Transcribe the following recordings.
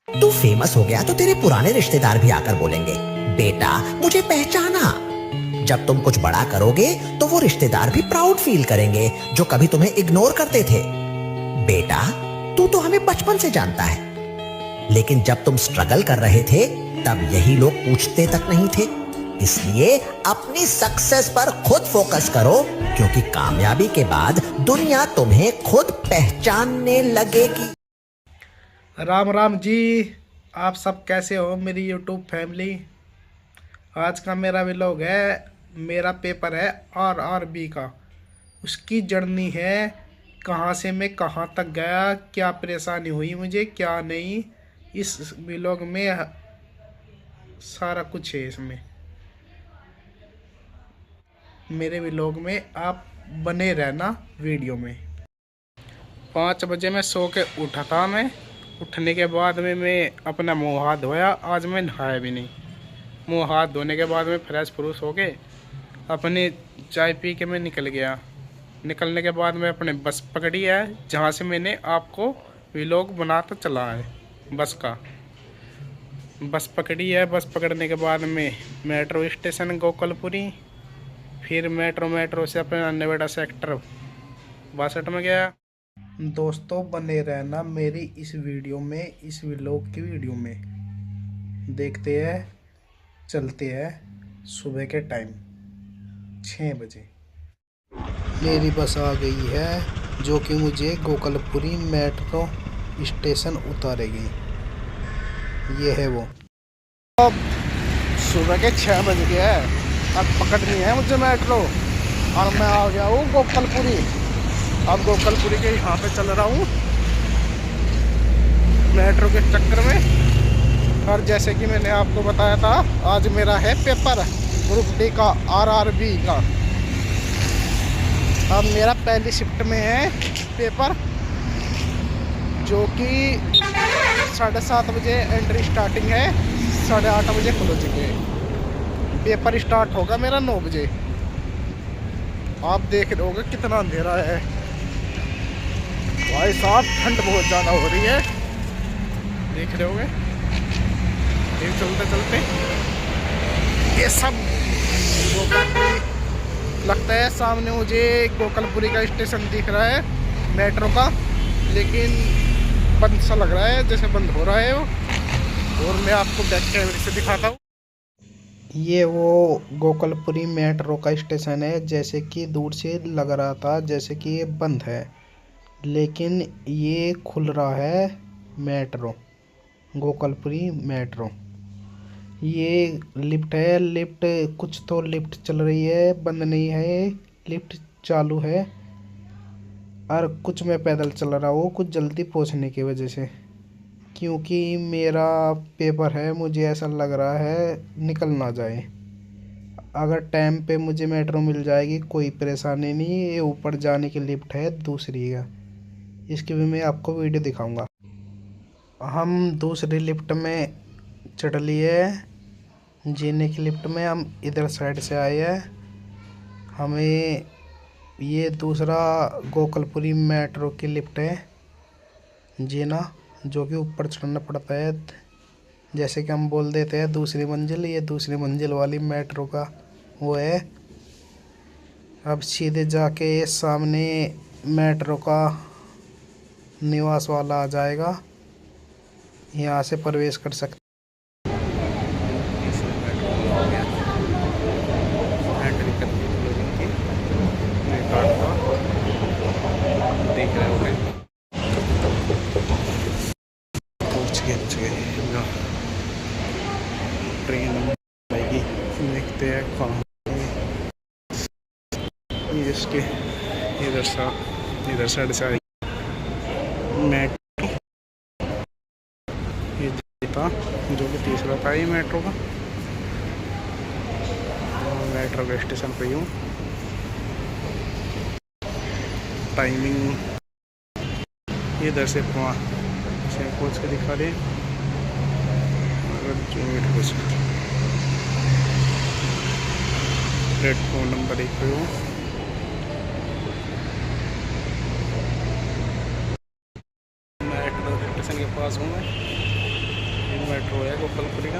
तू फेमस हो गया तो तेरे पुराने रिश्तेदार भी आकर बोलेंगे, बेटा मुझे पहचाना। जब तुम कुछ बड़ा करोगे तो वो रिश्तेदार भी प्राउड फील करेंगे जो कभी तुम्हें इग्नोर करते थे। बेटा तू तो हमें बचपन से जानता है, लेकिन जब तुम स्ट्रगल कर रहे थे तब यही लोग पूछते तक नहीं थे। इसलिए अपनी सक्सेस पर खुद फोकस करो, क्योंकि कामयाबी के बाद दुनिया तुम्हें खुद पहचानने लगेगी। राम राम जी। आप सब कैसे हो मेरी यूट्यूब फैमिली। आज का मेरा व्लॉग है, मेरा पेपर है RRB का। उसकी जर्नी है, कहाँ से मैं कहाँ तक गया, क्या परेशानी हुई मुझे क्या नहीं। इस व्लॉग में सारा कुछ है। इसमें मेरे व्लॉग में आप बने रहना वीडियो में। 5 बजे मैं सो के उठा था। मैं उठने के बाद में मैं अपना मुँह हाथ धोया। आज मैं नहाया भी नहीं। मुँह हाथ धोने के बाद में फ्रेश फ्रूश हो के अपनी चाय पी के मैं निकल गया। निकलने के बाद में अपने बस पकड़ी है, जहाँ से मैंने आपको व्लॉग बनाता चला है। बस का बस पकड़ी है। बस पकड़ने के बाद में मेट्रो स्टेशन गोकलपुरी, फिर मेट्रो से अपना नोएडा सेक्टर 62 में गया। दोस्तों बने रहना मेरी इस वीडियो में, इस व्लॉग की वीडियो में। देखते हैं, चलते हैं। सुबह के टाइम 6 बजे मेरी बस आ गई है, जो कि मुझे गोकलपुरी मेट्रो स्टेशन उतारेगी। ये है वो। अब सुबह के 6 बज गए हैं। अब पकड़नी है मुझे मेट्रो, और मैं आ गया हूँ गोकलपुरी। अब गोकलपुरी के यहाँ पे चल रहा हूँ मेट्रो के चक्कर में। और जैसे कि मैंने आपको बताया था, आज मेरा है पेपर ग्रुप डी का, RRB का। अब मेरा पहली शिफ्ट में है पेपर, जो कि 7:30 बजे एंट्री स्टार्टिंग है, 8:30 बजे क्लोजिंग है। पेपर स्टार्ट होगा मेरा 9 बजे। आप देख रहे होगे कितना अंधेरा है भाई साहब, ठंड बहुत ज़्यादा हो रही है। देख रहे होगे ये चलते चलते ये सब गोकलपुरी लगता है। सामने मुझे गोकलपुरी का स्टेशन दिख रहा है मेट्रो का, लेकिन बंद सा लग रहा है, जैसे बंद हो रहा है वो। और मैं आपको बैक कैमरे से दिखाता हूँ। ये वो गोकलपुरी मेट्रो का स्टेशन है। जैसे कि दूर से लग रहा था जैसे कि ये बंद है, लेकिन ये खुल रहा है मेट्रो, गोकलपुरी मेट्रो। ये लिफ्ट है। लिफ्ट कुछ तो लिफ्ट चल रही है, बंद नहीं है, लिफ्ट चालू है। और कुछ मैं पैदल चल रहा हूँ, कुछ जल्दी पहुँचने की वजह से, क्योंकि मेरा पेपर है। मुझे ऐसा लग रहा है निकल ना जाए। अगर टाइम पे मुझे मेट्रो मिल जाएगी कोई परेशानी नहीं। ये ऊपर जाने की लिफ्ट है दूसरी का, इसकी भी मैं आपको वीडियो दिखाऊंगा। हम दूसरी लिफ्ट में चढ़ लिए, जीने की लिफ्ट में। हम इधर साइड से आए हैं। हमें ये दूसरा गोकलपुरी मेट्रो की लिफ्ट है जीना, जो कि ऊपर चढ़ना पड़ता है। जैसे कि हम बोल देते हैं दूसरी मंजिल, ये दूसरी मंजिल वाली मेट्रो का वो है। अब सीधे जाके सामने मेट्रो का निवास वाला आ जाएगा, यहाँ से प्रवेश कर सकते। देख रहे हो पहुँच गए ट्रेन आएगी। देखते हैं कहाँ। इसके इधर साइड से आएगी मेट्रो। ये था जो कि तीसरा था ये मेट्रो का। मेट्रो के स्टेशन पे हूँ। टाइमिंग इधर से पहुँच के दिखा दे। प्लेटफॉर्म नंबर 1 पे हूँ। मेट्रो स्टेशन के पास हूँ मैं। मेट्रो है गोपालपुरी का।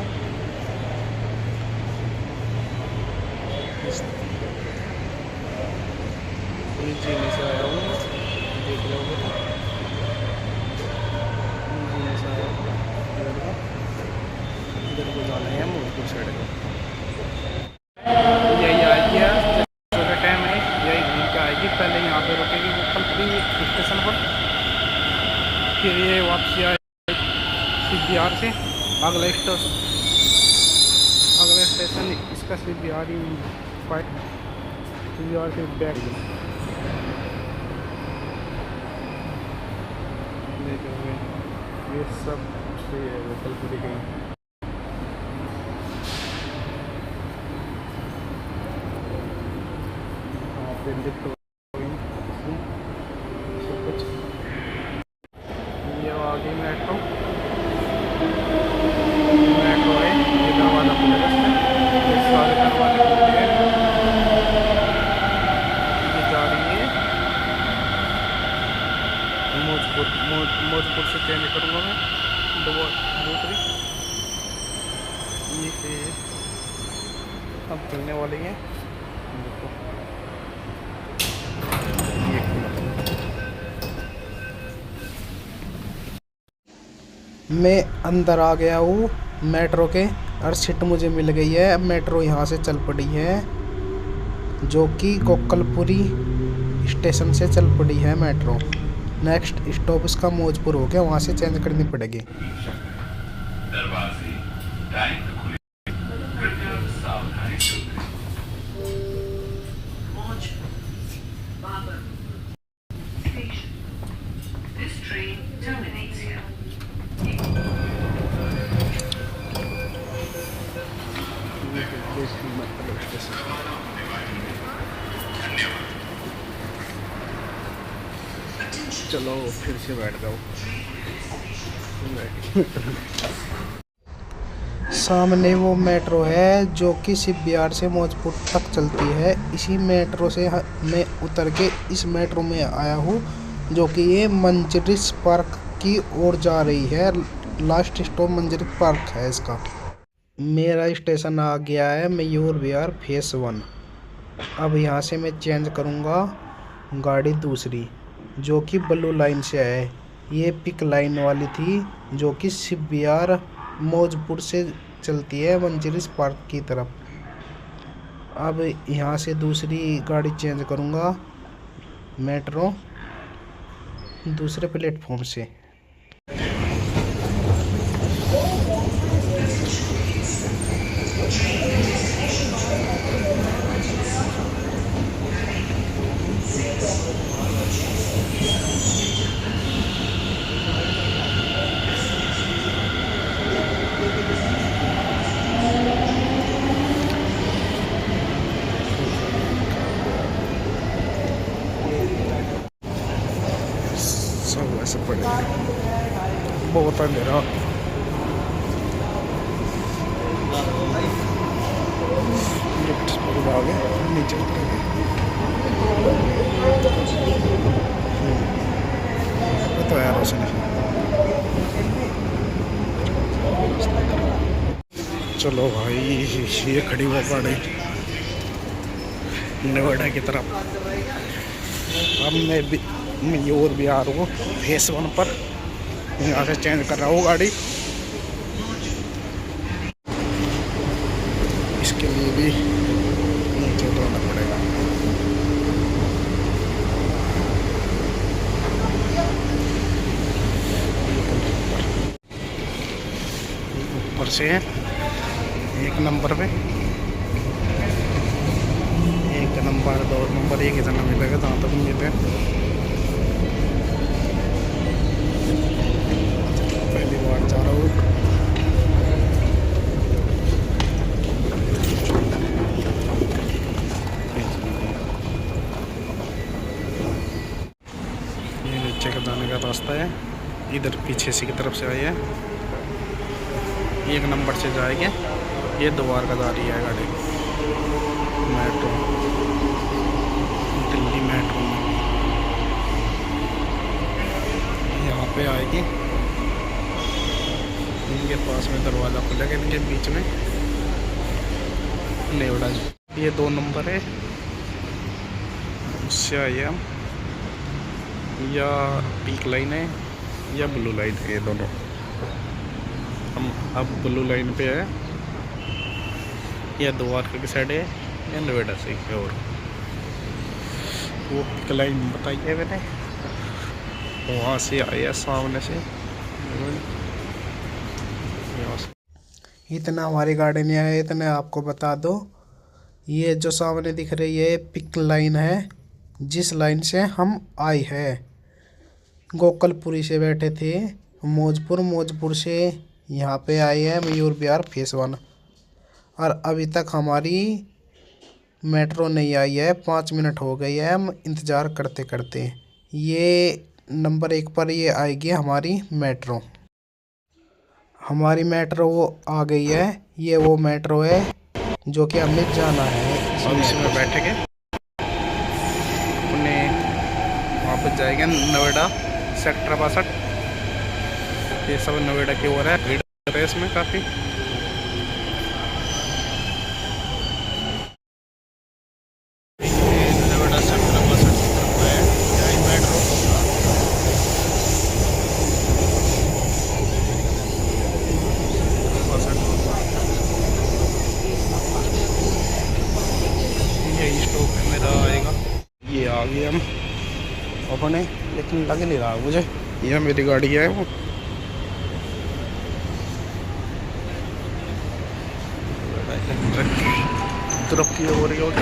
जीने से आया हूँ, देख रहे होगे तो जीने से आया हूँ। इधर को जाना है मोहनपुर साइड को। यही आएगी यार, का टाइम है, यही घूम के आएगी। पहले यहाँ पे रुकेगी गोपालपुरी स्टेशन पर, फिर ये वापसी आएगी बिहार से। अगला स्टेशन इसका सिर्फ बिहार ही बिहार से बैक ये सब सही है गोपालपुरी के। सब कुछ ये आगे मेट्रो है। ये दरवाजा खुलेगा, ये सारे दरवाजे खुले हैं। ये जा रही है मौजपुर से चेंज करूँगा मैं दूसरी। ये से अब चलने वाली है। देखो ये मैं अंदर आ गया हूँ मेट्रो के और सीट मुझे मिल गई है। अब मेट्रो यहाँ से चल पड़ी है, जो कि गोपालपुरी स्टेशन से चल पड़ी है मेट्रो। नेक्स्ट स्टॉप इसका मौजपुर हो गया, वहाँ से चेंज करनी पड़ेगी। चलो फिर से बैठ जाओ। सामने वो मेट्रो है जो कि सिर्फ बिहार से मौजपुर तक चलती है। इसी मेट्रो से मैं उतर के इस मेट्रो में आया हूँ, जो कि ये मंजरिस पार्क की ओर जा रही है। लास्ट स्टॉप मंजरिस पार्क है इसका। मेरा स्टेशन आ गया है मयूर विहार फेस 1। अब यहाँ से मैं चेंज करूँगा गाड़ी दूसरी, जो कि ब्लू लाइन से है। ये पिक लाइन वाली थी, जो कि सिर्फ बिहार मौजपुर से चलती है मंजरिस पार्क की तरफ। अब यहाँ से दूसरी गाड़ी चेंज करूँगा मेट्रो दूसरे प्लेटफॉर्म से। सब ऐसे पड़े बहुत अंधेरा। आगे नीचे उतरेंगे। तो यार उसने चलो भाई, ये खड़ी हुआ गाड़ी नोएडा की तरफ। अब मैं भी मयूर विहार हूँ फेस 1 पर, यहाँ से चेंज कर रहा हूँ गाड़ी। इसके लिए भी नीचे उतरना पड़ेगा। ऊपर से 1 नंबर पे 1 नंबर 2 नंबर एक इतना मिलेगा जहाँ तक मिलते हैं। पहली बार जा रहा हूँ। ये नीचे का जाने का रास्ता है, इधर पीछे से की तरफ से आई है। 1 नंबर से जाएंगे। ये द्वार का जा रही है गाड़ी मेट्रो, दिल्ली मेट्रो में। यहाँ पे आएगी इनके पास में दरवाज़ा खुलेगा, इनके बीच में नेवड़ा। ये 2 नंबर है, उससे आइए हम। या पिंक लाइन है या ब्लू लाइन है, ये दोनों। हम अब ब्लू लाइन पे है, या द्वारका की साइड है या नोएडा से है। और वो पिंक लाइन बताइए मैंने, वहाँ से आया सामने से। इतना हमारी गाड़ी नहीं आया, इतने आपको बता दो। ये जो सामने दिख रही है पिंक लाइन है, जिस लाइन से हम आए हैं। गोकलपुरी से बैठे थे मौजपुर, मौजपुर से यहाँ पे आए हैं मयूर विहार फेस 1। और अभी तक हमारी मेट्रो नहीं आई है, 5 मिनट हो गई है हम इंतज़ार करते करते। ये नंबर 1 पर ये आएगी हमारी मेट्रो। हमारी मेट्रो वो आ गई है, ये वो मेट्रो है जो कि हमें जाना है। अब इसमें बैठेंगे, अपने वहाँ पर जाएंगे नोएडा सेक्टर 62। ये सब नोएडा की ओर है, भीड़ है इसमें काफ़ी। नोएडा सेक्टर 62 की तरफ है यही मेट्रो। यही स्टॉप है मेरा आएगा। ये आ गए हम अपने, लेकिन लग नहीं रहा मुझे यह मेरी गाड़ी है। वो तरफ की हो रही होगी,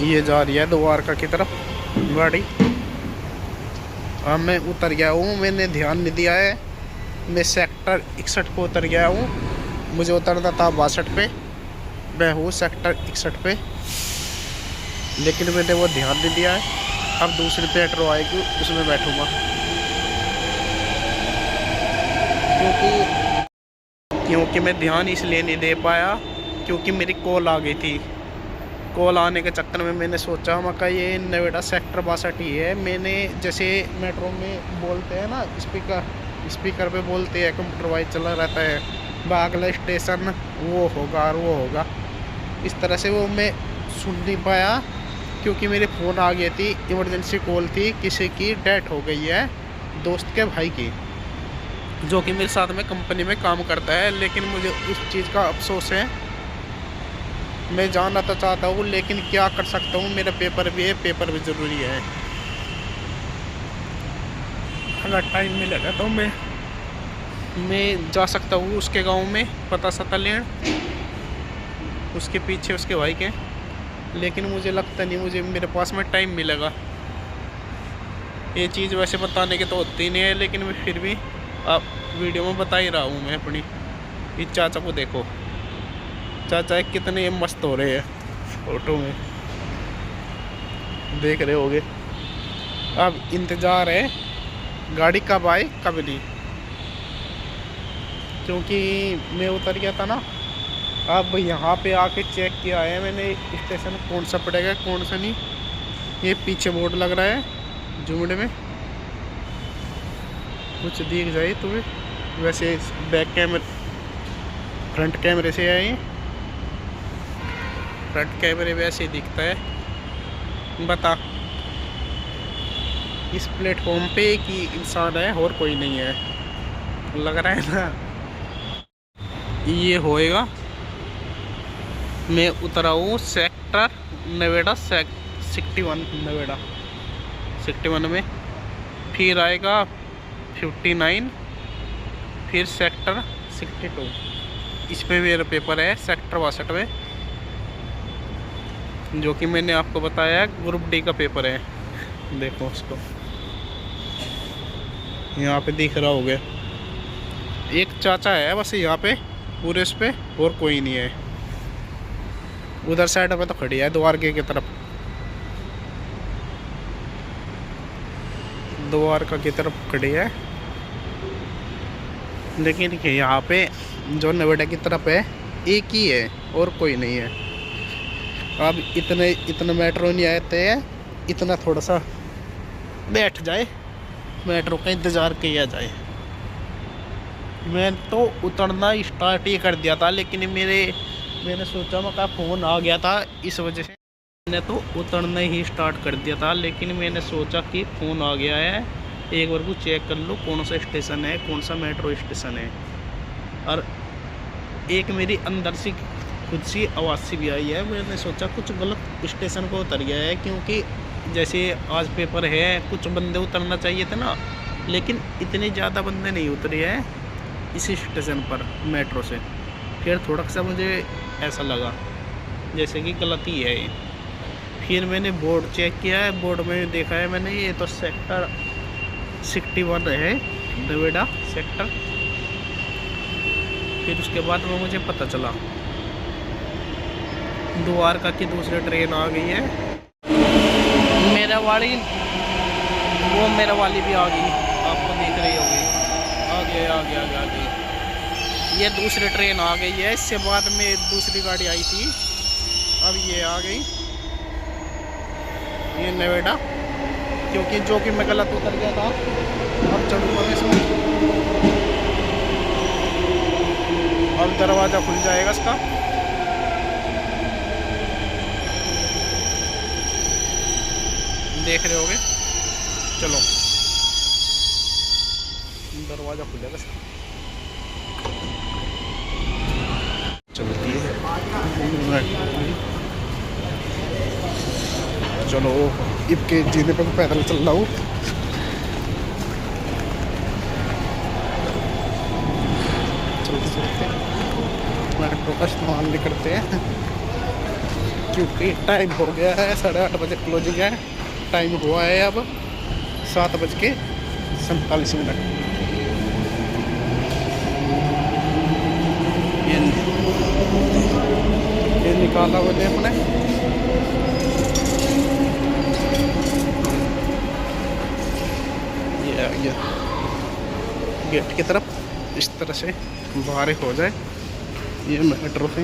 ये जा रही है द्वारका की तरफ गाड़ी। अब मैं उतर गया हूँ, मैंने ध्यान नहीं दिया है। मैं सेक्टर 61 पे उतर गया हूँ, मुझे उतरना था 62 पे। मैं हूँ सेक्टर 61 पे, लेकिन मैंने वो ध्यान नहीं दिया है। अब दूसरी मेट्रो आएगी, उसमें बैठूँगा। क्योंकि मैं ध्यान इसलिए नहीं दे पाया क्योंकि मेरी कॉल आ गई थी। कॉल आने के चक्कर में मैंने सोचा मका ये नोएडा सेक्टर 62 ही है। मैंने जैसे मेट्रो में बोलते हैं ना, स्पीकर पे बोलते हैं, कंप्यूटर वाइज चला रहता है, अगला स्टेशन वो होगा और वो होगा। इस तरह से वो मैं सुन नहीं पाया क्योंकि मेरे फ़ोन आ गई थी, इमरजेंसी कॉल थी, किसी की डेथ हो गई है, दोस्त के भाई की, जो कि मेरे साथ में कंपनी में काम करता है। लेकिन मुझे उस चीज़ का अफसोस है। मैं जानना तो चाहता हूँ, लेकिन क्या कर सकता हूँ, मेरा पेपर भी है, पेपर भी ज़रूरी है। अगर टाइम मिलेगा तो मैं जा सकता हूँ उसके गांव में, पता सता लें उसके पीछे उसके भाई के। लेकिन मुझे लगता नहीं मुझे मेरे पास में टाइम मिलेगा। ये चीज़ वैसे बताने की तो होती नहीं है, लेकिन मैं फिर भी आप वीडियो में बता ही रहा हूँ मैं अपनी। इस चाचा को देखो, चाचा कितने मस्त हो रहे हैं फोटो में, देख रहे होगे। अब इंतज़ार है गाड़ी कब आए कब नहीं, क्योंकि मैं उतर गया था ना। अब यहाँ पे आके चेक किया है मैंने स्टेशन कौन सा पड़ेगा कौन सा नहीं। ये पीछे बोर्ड लग रहा है झुमड़े में, कुछ दिख जाए तुम्हें। वैसे बैक कैमरे फ्रंट कैमरे से आए, फ्रंट कैमरे वैसे ही दिखता है। बता, इस प्लेटफॉर्म पे एक ही इंसान है और कोई नहीं है, लग रहा है ना। ये होएगा, मैं उतरा हूँ सेक्टर नोएडा 61 नोएडा 61 में, फिर आएगा 59, फिर सेक्टर 62। इस पे मेरा पेपर है सेक्टर 62 में, जो कि मैंने आपको बताया ग्रुप डी का पेपर है। देखो उसको यहाँ पे दिख रहा होगा, एक चाचा है बस यहाँ पे पूरे इस पे, और कोई नहीं है। उधर साइड में तो खड़ी है द्वारका की तरफ, द्वारका की तरफ खड़ी है। लेकिन यहाँ पे जो नोएडा की तरफ है एक ही है और कोई नहीं है। अब इतने मेट्रो नहीं आते हैं, इतना थोड़ा सा बैठ जाए मेट्रो का इंतज़ार किया जाए। मैं तो उतरना स्टार्ट ही कर दिया था, लेकिन मैंने सोचा मेरा फ़ोन आ गया था, इस वजह से मैंने तो उतरना ही स्टार्ट कर दिया था। लेकिन मैंने सोचा कि फ़ोन आ गया है, एक बार को चेक कर लो कौन सा स्टेशन है, कौन सा मेट्रो स्टेशन है। और एक मेरी अंदर से खुद सी आवाज़ सी भी आई है, मैंने सोचा कुछ गलत स्टेशन को उतर गया है, क्योंकि जैसे आज पेपर है, कुछ बंदे उतरना चाहिए थे ना, लेकिन इतने ज़्यादा बंदे नहीं उतरे हैं इसी स्टेशन पर मेट्रो से। फिर थोड़ा सा मुझे ऐसा लगा जैसे कि गलती है ये। फिर मैंने बोर्ड चेक किया है, बोर्ड में देखा है मैंने, ये तो सेक्टर 61 है, नोएडा सेक्टर। फिर उसके बाद में मुझे पता चला द्वारका की दूसरी ट्रेन आ गई है। मेरा वाली भी आ गई, आपको दिख रही होगी, आ गई। ये दूसरी ट्रेन आ गई है, इससे बाद में दूसरी गाड़ी आई थी, अब ये आ गई, ये नोएडा। क्योंकि जो कि मैं गलत उतर गया था, अब चढ़ूँगा मैं इसमें, अब दरवाज़ा खुल जाएगा इसका। देख रहे होगे, चलो दरवाज़ा खुलेगा इसका, चलती है। चलो इबके जीने पर पैदल चल रहा हूँ। चलते मेट्रो का इस्तेमाल नहीं करते हैं, क्योंकि टाइम हो गया है, 8:30 बजे क्लोजिंग है। टाइम हुआ है अब 7:47। ये निकाला मैंने अपने, ये आ गया गेट की तरफ। इस तरह से बाहर हो जाए, ये मेट्रो से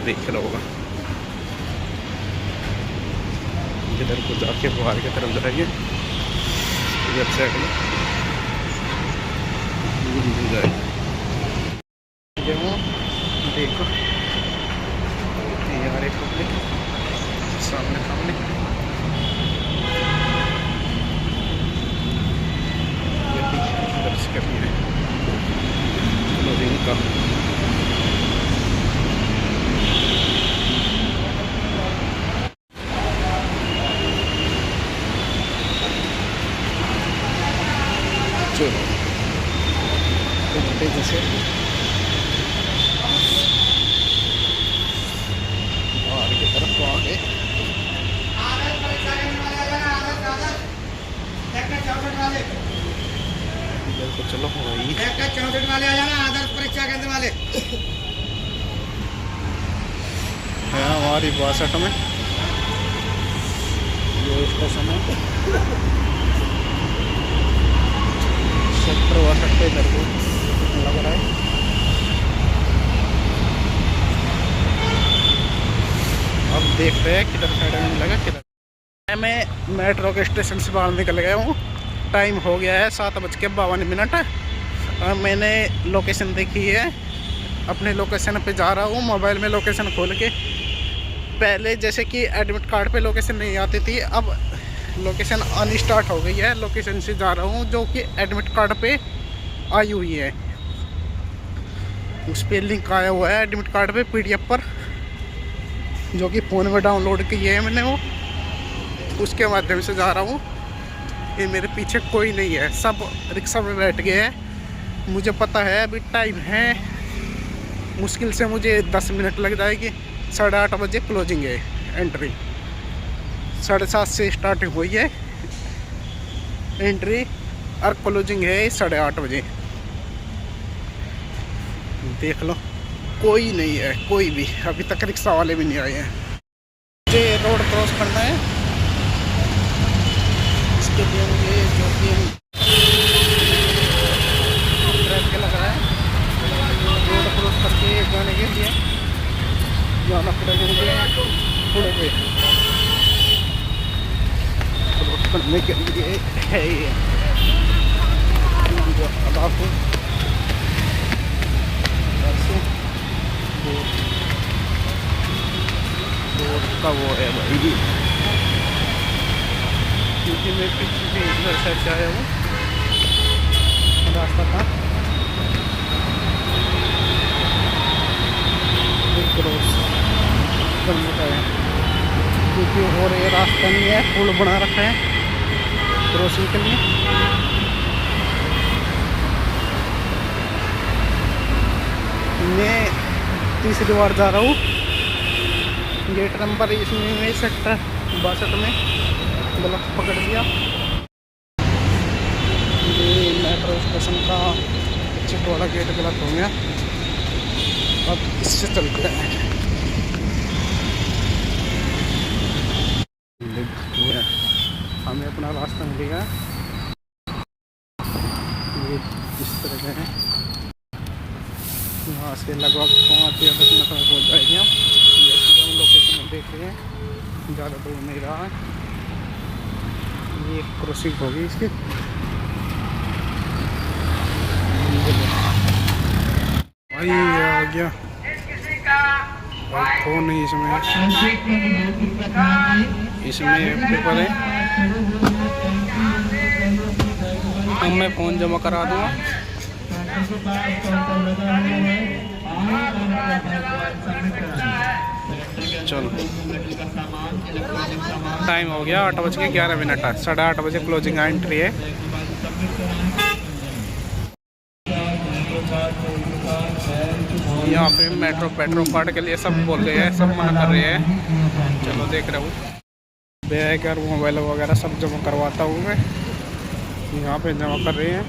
देख रहा होगा। इधर को जाके बाहर की तरफ जाएंगे, इधर साइड में मिल जाएगा। देखो यार, एक सामने दर्ज करनी है क्लोजिंग का। चलो तेजी से बाहर की तरफ तो आ गए। इधर को चलो भाई, 64 वाले आ जाना, आदर्श परीक्षा केंद्र वाले है हमारी 62 में ये स्टेशन है, सेक्टर 62 पे इधर को लग रहा है। अब देखते हैं किधर साइड में लगा, किधर। मैं मेट्रो के स्टेशन से बाहर निकल गया हूँ, टाइम हो गया है 7:52। मैंने लोकेशन देखी है, अपने लोकेशन पे जा रहा हूँ। मोबाइल में लोकेशन खोल के, पहले जैसे कि एडमिट कार्ड पे लोकेशन नहीं आती थी, अब लोकेशन आनी स्टार्ट हो गई है। लोकेशन से जा रहा हूँ जो कि एडमिट कार्ड पे आई हुई है, उस पर लिंक आया हुआ है एडमिट कार्ड पे PDF पर, जो कि फ़ोन में डाउनलोड की है मैंने, वो उसके माध्यम से जा रहा हूँ। ये मेरे पीछे कोई नहीं है, सब रिक्शा में बैठ गए हैं। मुझे पता है अभी टाइम है, मुश्किल से मुझे 10 मिनट लग जाएगी। 8:30 बजे क्लोजिंग है, एंट्री 7:30 से स्टार्टिंग हुई है एंट्री, और क्लोजिंग है 8:30 बजे। देख लो कोई नहीं है, कोई भी अभी तक रिक्शा वाले भी नहीं आए हैं। मुझे रोड क्रॉस करना है, इसके लिए मुझे जो कि ट्रैफिक लग रहा है, रोड क्रॉस करके जाने के लिए जाना पड़ेगा मुझे थोड़े पे। करने के लिए है ये अदाफू का वो है भाई, क्योंकि मैं पीछे से इधर साइड से आया हूँ, रास्ता था क्रॉस करने का है, क्योंकि और ये रास्ता नहीं है, पुल बना रखा है क्रॉसिंग के लिए। मैं तीसरी बार जा रहा हूँ, गेट नंबर इसमें सेक्टर 62 में गलत पकड़ दिया। ये मेट्रो स्टेशन का चिट वाला गेट गलत हो गया, अब इससे चलते हैं। हमें अपना रास्ता मिलेगा, ये इस तरह का है, यहाँ से लगभग 5 या 10 मिनट में पहुँच जाएंगे हम। जैसे हम लोकेशन में देख रहे हैं, ज़्यादा दूर नहीं रहा है, ये क्रॉसिंग होगी इसकी। भाई आ गया फोन नहीं इसमें पेपर है, अब मैं फ़ोन जमा करा दूँगा। चलो टाइम हो गया 8:11, 8:30 बजे क्लोजिंग एंट्री है। यहाँ पे मेट्रो पेट्रो कार्ड के लिए सब बोल रहे हैं, सब मना कर रहे हैं। चलो देख रहा हूँ, बैग और मोबाइल वगैरह सब जमा करवाता हूँ मैं। यहाँ पे जमा कर रहे हैं,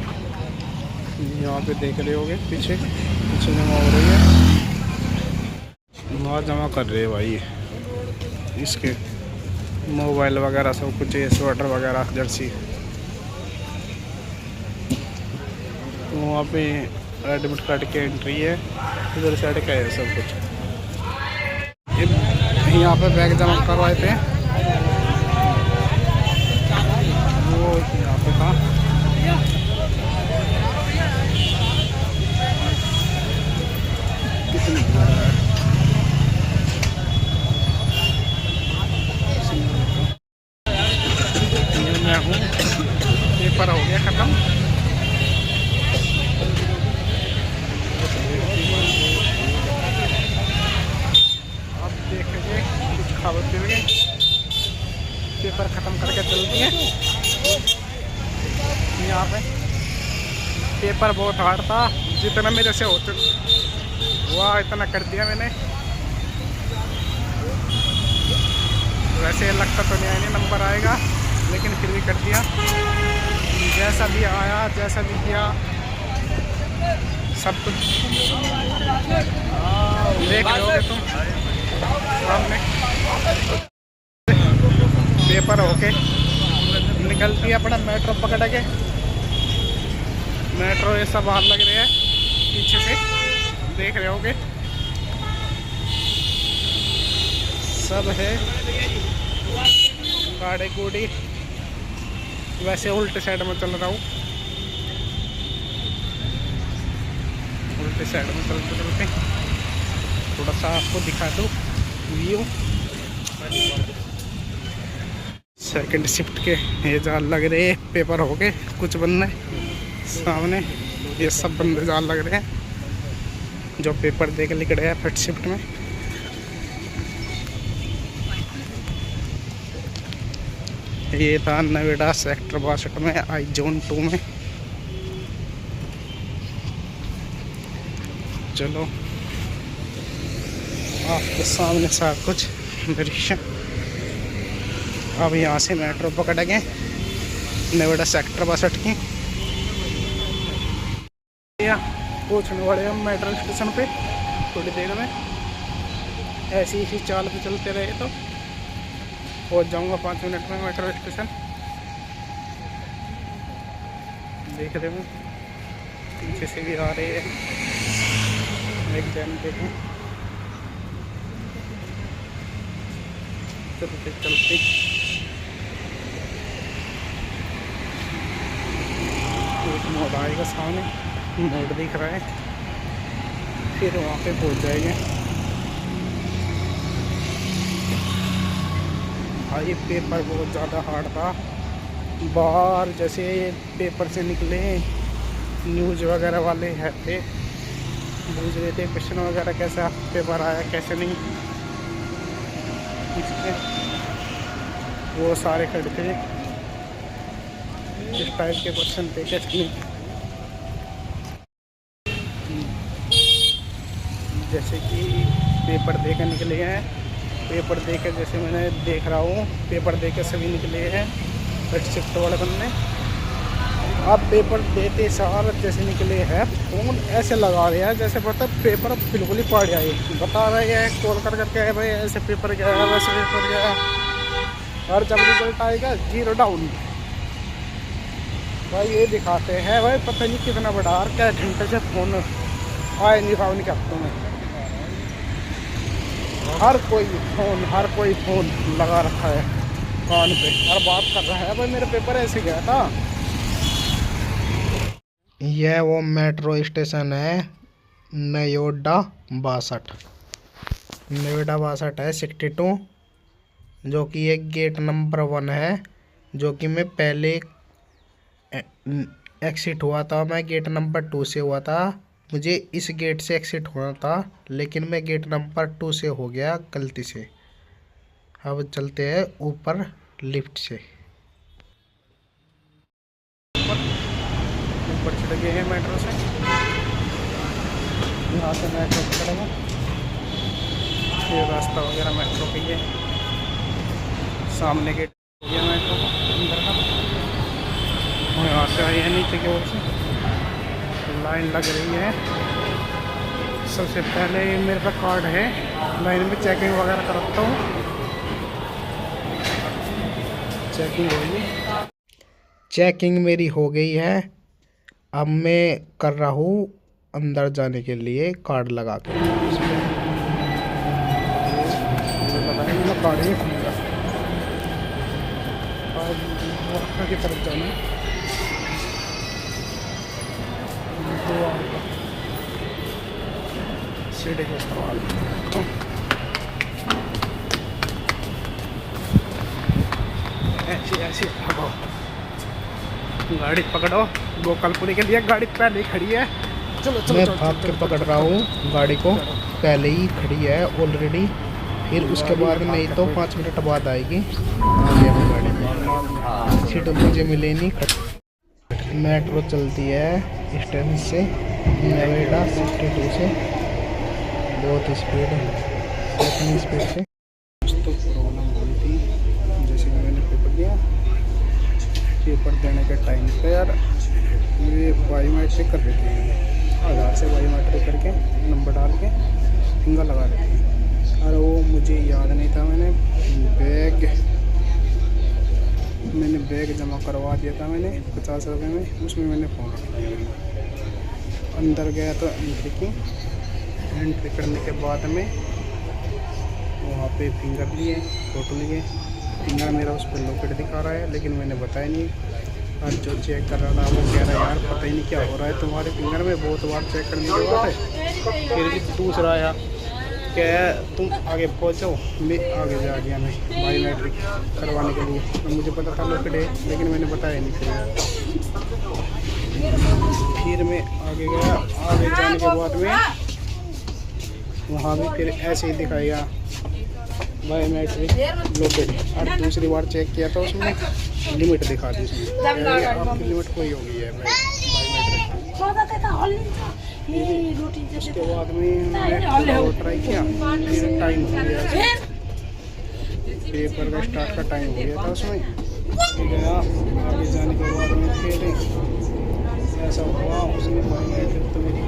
यहाँ पे देख रहे होगे, पीछे जमा हो रही है, वहाँ जमा कर रहे हैं भाई इसके मोबाइल वगैरह सब कुछ, स्वेटर वगैरह, जर्सी। वहाँ पे एडमिट कार्ड की एंट्री है, इधर साइड का है सब कुछ। यहाँ पे बैग जमा करवाए थे, वो यहाँ पे था। कितनी मैं हूँ, पेपर हो गया ख़त्म। अब देखेंगे कुछ खबर पी गए, पेपर ख़त्म करके चलती है। यहाँ पे पेपर बहुत हार्ड था, जितना मेरे से होते हुआ इतना कर दिया मैंने। वैसे लगता तो नहीं नंबर आएगा, लेकिन फिर भी कर दिया। जैसा भी आया, जैसा भी किया, सब कुछ देख रहे होगे तुम सामने। पेपर होके निकलती है अपना मेट्रो पकड़ के। मेट्रो ये सब बाहर लग रहे हैं पीछे से, देख रहे होगे सब है, गाड़ी गुड़ी। वैसे उल्टे साइड में चल रहा हूँ, उल्टे साइड में चलते चलते थोड़ा सा आपको दिखा दूँ व्यू। सेकंड शिफ्ट के ये जाल लग रहे हैं, पेपर हो गए, कुछ बंदे सामने ये सब बंदे जाल लग रहे हैं जो पेपर दे के निकले हैं फर्स्ट शिफ्ट में। ये था नोएडा सेक्टर 62 में, आई जोन 2 में। चलो आपके सामने सब कुछ दृश्य। अब यहाँ से मेट्रो पकड़ेंगे नोएडा सेक्टर 62 की। पहुँचने वाले हम मेट्रो स्टेशन पे थोड़ी देर में। ऐसी इसी चाल पे चलते रहे तो पहुँच जाऊँगा 5 मिनट में मेट्रो स्टेशन। देख रहे हूँ पीछे से भी आ रही है, एक जन देखूँ। चलते चलते आएगा सामने, मोड़ दिख रहा है, फिर वहाँ पे पहुँच जाएंगे। भाई पेपर बहुत ज़्यादा हार्ड था। बाहर जैसे पेपर से निकले न्यूज़ वगैरह वाले है थे, पूछ रहे थे क्वेश्चन वगैरह कैसा पेपर आया कैसे नहीं, इसके वो सारे खड़े थे, इस टाइप के क्वेश्चन थे कैसे नहीं। जैसे कि पेपर दे के निकले हैं, पेपर दे के जैसे मैंने देख रहा हूँ, पेपर दे के सभी निकले हैं शिफ्ट वाले बंदे। अब पेपर देते सार जैसे निकले हैं, फोन ऐसे लगा रहे हैं जैसे पता पेपर बिल्कुल ही पड़ जाए, बता रहे हैं कॉल कर करके भाई ऐसे पेपर गया है वैसे पेपर गया है, और जब रिजल्ट आएगा 0 डाउन। भाई ये दिखाते हैं भाई पता नहीं कितना बड़ा और क्या घंटे से फोन आए नहीं पाओ नहीं करते हैं। हर कोई फ़ोन लगा रखा है कान पे और बात कर रहा है भाई मेरा पेपर ऐसे गया था। यह वो मेट्रो स्टेशन है नोएडा 62, नोएडा 62 है 62, जो कि एक गेट नंबर 1 है, जो कि मैं पहले एग्ज़िट हुआ था, मैं गेट नंबर 2 से हुआ था, मुझे इस गेट से एग्ज़िट होना था, लेकिन मैं गेट नंबर 2 से हो गया गलती से। अब चलते हैं ऊपर लिफ्ट से, ऊपर चढ़ गए हैं मेट्रो से, यहाँ से मेट्रो पकड़ेगा, ये रास्ता वगैरह मेट्रो का ही है, सामने गेट हो गया मेट्रो का अंदर का, और यहाँ से आए हैं नीचे की ओर से, लाइन लग रही है। सबसे पहले मेरे पास कार्ड है, लाइन में चेकिंग वगैरह करता हूँ, चेकिंग होगी, चेकिंग मेरी हो गई है। अब मैं कर रहा हूँ अंदर जाने के लिए कार्ड लगा के, कार्ड की तरफ जाना सीढ़ी के इस्तेमाल, ऐसी भागो, गाड़ी पकड़ो, गोकलपुरी के लिए गाड़ी पहले ही खड़ी है, चलो चलो मैं भाग के पकड़ रहा हूँ गाड़ी को, पहले ही खड़ी है ऑलरेडी, फिर उसके बाद नहीं तो 5 मिनट बाद आएगी। गाड़ी में सीट मुझे मिले नहीं। मेट्रो चलती है स्टेशन से नोएडा 62 से, बहुत स्पीड से। तो प्रॉब्लम हुई थी, जैसे कि मैंने पेपर दिया, पेपर देने के टाइम पे यार ये बायोमेट्रिक कर देते हैं, आधार से बायोमेट्रिक करके नंबर डाल के फिंगर लगा देते हैं, और वो मुझे याद नहीं था, मैंने बैग जमा करवा दिया था मैंने 50 रुपये में, उसमें मैंने फ़ोन रख दिया। अंदर गया तो एंट्री करने के बाद में वहाँ पे फिंगर लिए, फ़ोटो लिए, फिंगर मेरा उस पर लोकेट दिखा रहा है, लेकिन मैंने बताया नहीं, और जो चेक कर रहा था वो कह रहा है यार पता ही नहीं क्या हो रहा है तुम्हारे फिंगर में, बहुत बार चेक करने के बाद है, फिर भी दूसरा आया क्या तुम आगे पहुँचो, मैं आगे जा गया मैं बायोमेट्रिक करवाने के लिए, तो मुझे पता था लोकेट है, लेकिन मैंने बताया नहीं फिर मैं आगे गया, आगे जाने के बाद में वहाँ भी फिर ऐसे ही दिखाएगा बायोमेट्रिक लोकेट, और दूसरी बार चेक किया तो उसमें लिमिट दिखा दी, आपकी लिमिट कोई हो गई है बायोमेट्रिक। उसके बाद में ट्राई किया, फिर टाइम हो गया, पेपर का स्टार्ट का टाइम हो गया था, उसमें गया आगे जाने के बाद में फिर ऐसा हुआ, उसमें बायोमेट्रिक तो मेरी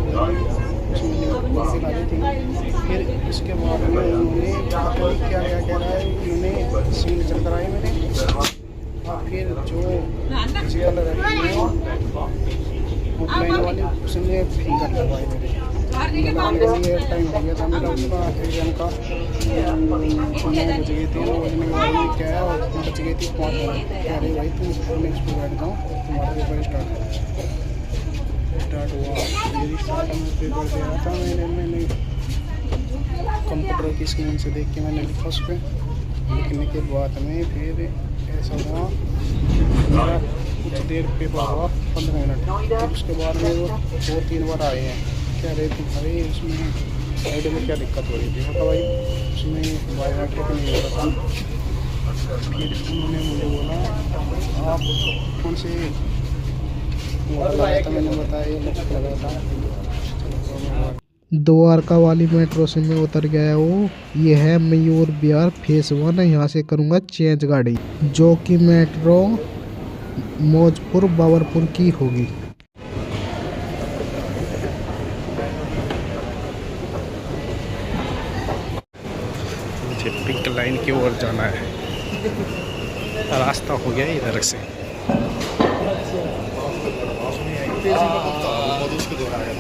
उसमें दिखा दी थी, फिर उसके बाद में उन्होंने क्या कह रहा है, उन्होंने सील चल कराई मैंने, और फिर जो कलर ऑफलाइन वाली उसने फिंगर लगवाई मेरे लगाने के लिए, टाइम हो गया था मेरा उसका एग्जाम का, 9 बज गए थे, 9 बजने के बाद में क्या है बच गई थी 5 बजे, कह रही भाई तुम नेक्स्ट पे बैठ जाओ तुम्हारा पेपर स्टार्ट है। पेपर दे रहा था मैंने कंप्यूटर की स्क्रीन से देख के मैंने लिखा उस पर। लिखने के बाद में फिर ऐसा हुआ, मेरा कुछ देर पेपर हुआ 15 मिनट, फिर उसके बाद में वो 2-3 बार आए हैं, कह रहे थे भाई उसमें आईडी में क्या दिक्कत हो रही थी। मतलब भाई उसमें बायोमेट्रिक नहीं हो रहा था। फिर उन्होंने मुझे बोला आप कौन से मोबाइल लगाया था, मैंने बताया ये लगाया था। द्वारका वाली मेट्रो से मैं उतर गया हूँ। ये है मयूर विहार फेस 1। यहाँ से करूँगा चेंज गाड़ी, जो कि मेट्रो मौजपुर बाबरपुर की होगी। मुझे पिंक लाइन की ओर जाना है, रास्ता हो गया इधर से।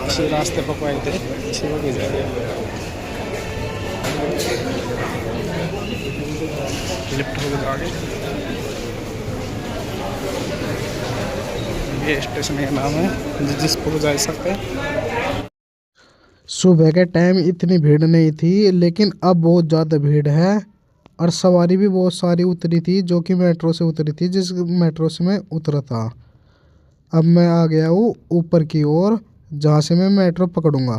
इसी रास्ते पर आए थे, इसी वक्त जा रहे हैं। लिफ्ट हो गया आगे। ये स्टेशन का नाम है जिस पर जा सकते हैं। सुबह के टाइम इतनी भीड़ नहीं थी, लेकिन अब बहुत ज़्यादा भीड़ है और सवारी भी बहुत सारी उतरी थी, जो कि मेट्रो से उतरी थी, जिस मेट्रो से मैं उतरा था। अब मैं आ गया हूँ ऊपर की ओर, जहाँ से मैं मेट्रो पकड़ूंगा।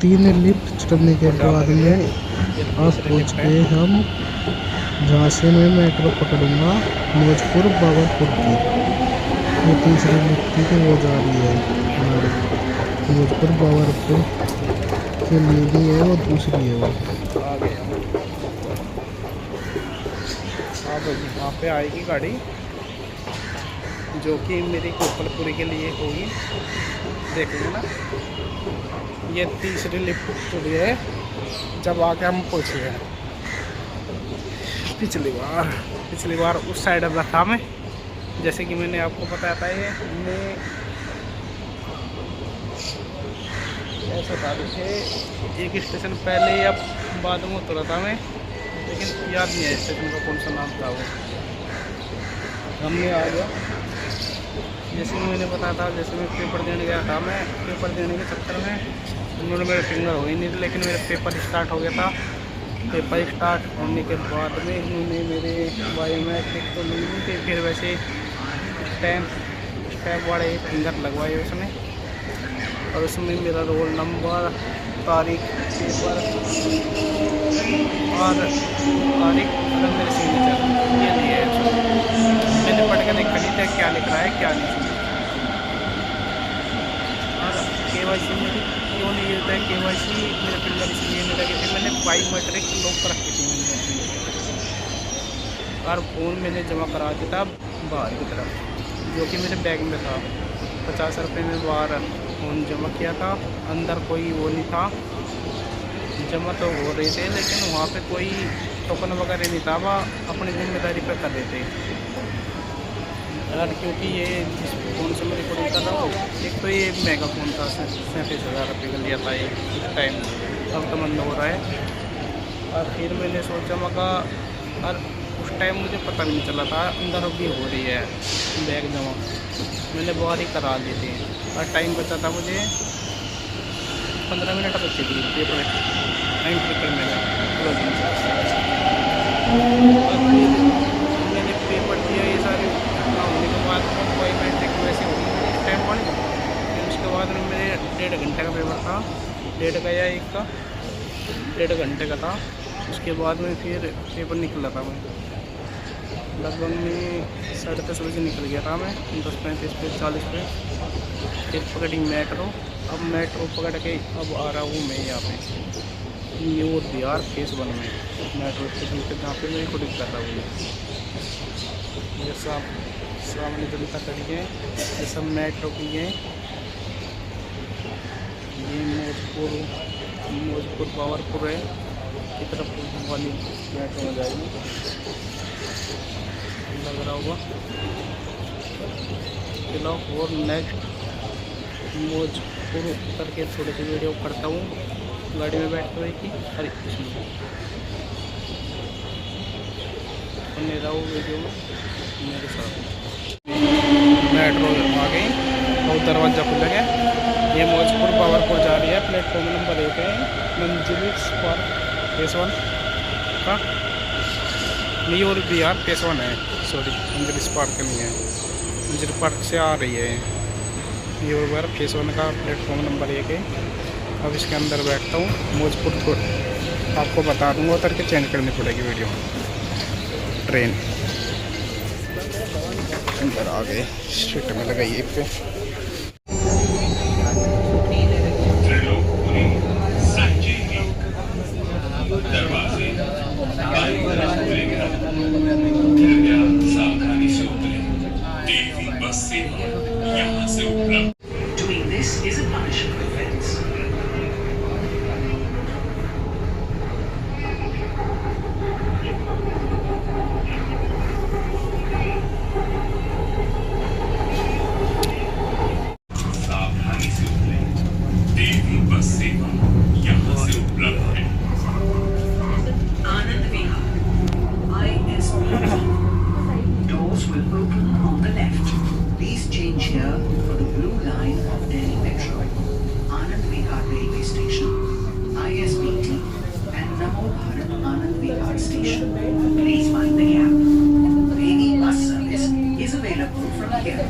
3 लिफ्ट चढ़ने के बाद में अब पहुँच गए हम जहाँ से मैं मेट्रो पकड़ूंगा मौजपुर बाबरपुर की। ये तीसरी लिफ्ट थी कि वो जा रही है मौजपुर बाबरपुर के लिए भी है, वो दूसरी है। वो अब यहाँ पे आएगी गाड़ी, जो कि मेरी कोपलपुरी के लिए होगी। देखेंगे ना, ये तीसरी लिफ्ट चढ़ी है जब आके हम पहुँचे हैं। पिछली बार उस साइड अब रखा मैं, जैसे कि मैंने आपको बताया था। ये मैं ऐसा था कि एक स्टेशन पहले या बाद में उतरा था मैं, लेकिन याद नहीं है स्टेशन का कौन सा नाम था। वो हमने आ गया, जैसे कि मैंने बताया था, जैसे मैं पेपर देने गया था। मैं पेपर देने के चक्कर में उन्होंने मेरे फिंगर हो ही नहीं थे, लेकिन मेरा पेपर स्टार्ट हो गया था। पेपर स्टार्ट होने के बाद में उन्होंने मेरे बायोमेट्रिक तो नहीं ली थी, फिर वैसे स्टैम्प वाले फिंगर लगवाए उसने, और उसमें मेरा रोल नंबर, तारीख, पेपर और मेरे सिग्नेचर ये लिए। मैंने पढ़ के देखा नहीं था क्या लिख रहा है क्या नहीं। और KYC मेरी क्यों नहीं होता है, KYC मेरे फिंगर इसलिए नहीं लगे थे, मैंने बायोमेट्रिक लॉक कर रखी थी मैंने और फ़ोन मैंने जमा करा दिया था बाहर की तरफ, जो कि मेरे बैग में था। 50 रुपये में बाहर फ़ोन जमा किया था, अंदर कोई वो नहीं था। जमा तो हो रहे थे, लेकिन वहाँ पे कोई टोकन वगैरह नहीं था, वह अपनी जिम्मेदारी पर कर रहे थे। और क्योंकि ये जिस फ़ोन से मैं रिकॉर्डिंग कर रहा हूँ, एक तो ये महंगा फ़ोन था, 37,000 रुपये का लिया था ये उस टाइम, अब तो बंद हो रहा है। और फिर मैंने सोचा मगा, और उस टाइम मुझे पता भी नहीं चला था अंदर भी हो रही है बैग जमा, मैंने बाहर ही करा दी थी। और टाइम बचा था मुझे 15 मिनट बचे थे पेपर एंट्री करने का, क्लोजिंग मैंने पेपर दिया। ये सारे घटना होने के बाद बायोमेट्रिक वैसे होगी मेरी टाइम पॉइंट। फिर उसके बाद में मेरे 1.5 घंटे का पेपर था, 1.5 का या 1 का 1.5 घंटे का था। उसके बाद में फिर पेपर निकला था। मैं लगभग में 10:30 बजे निकल गया था मैं, 10:35 पे 40 पे। फिर पकड़ी मेट्रो, अब मेट्रो पकड़ के अब आ रहा हूँ मैं यहाँ पे मयूर विहार फेस 1 में मेट्रो स्टेशन पे, जहाँ पे मैं रिकॉर्डिंग कर रहा हूँ। ये सब सामने जनता खड़ी है, ये सब मेट्रो की है। ये मौजपुर बाबरपुर है की तरफ वाली मेट्रो में जाएगी, लग रहा होगा। चलो और नेक्स्ट मौजपुर उतर के थोड़ी सी वीडियो करता हूँ गाड़ी में बैठते हुए की। अरे बने रहो वीडियो में मेरे साथ। मेट्रो आ गई और दरवाज़ा खुल गया। ये मौजपुर बाबरपुर जा रही है, प्लेटफॉर्म नंबर 1 है, मंजिल पार्क फेस 1 का, न्यूर बिहार फेस 1 है, सॉरी मंजिल पार्क नहीं है, मंजिल पार्क से आ रही है न्यूर बिहार फेस 1 का प्लेटफॉर्म नंबर 1 है। अब इसके अंदर बैठता हूँ, मौजपुर थोड़ा आपको बता दूँगा, उतर के चेंज करनी पड़ेगी वीडियो। ट्रेन अंदर आ गए, सीट में लगाई एक पे। Doing this is a punishable offense. सावधानी से उतरें। देवी बस सेवा यहाँ से उपलब्ध है। Anand Vihar, ISBT. Doors will open on the left. Please change here for the blue line of Delhi Metro. Anand Vihar Railway Station, ISBT, and Namo Bharat Anand Vihar Station. Please mind the gap. Daily bus service is available from here.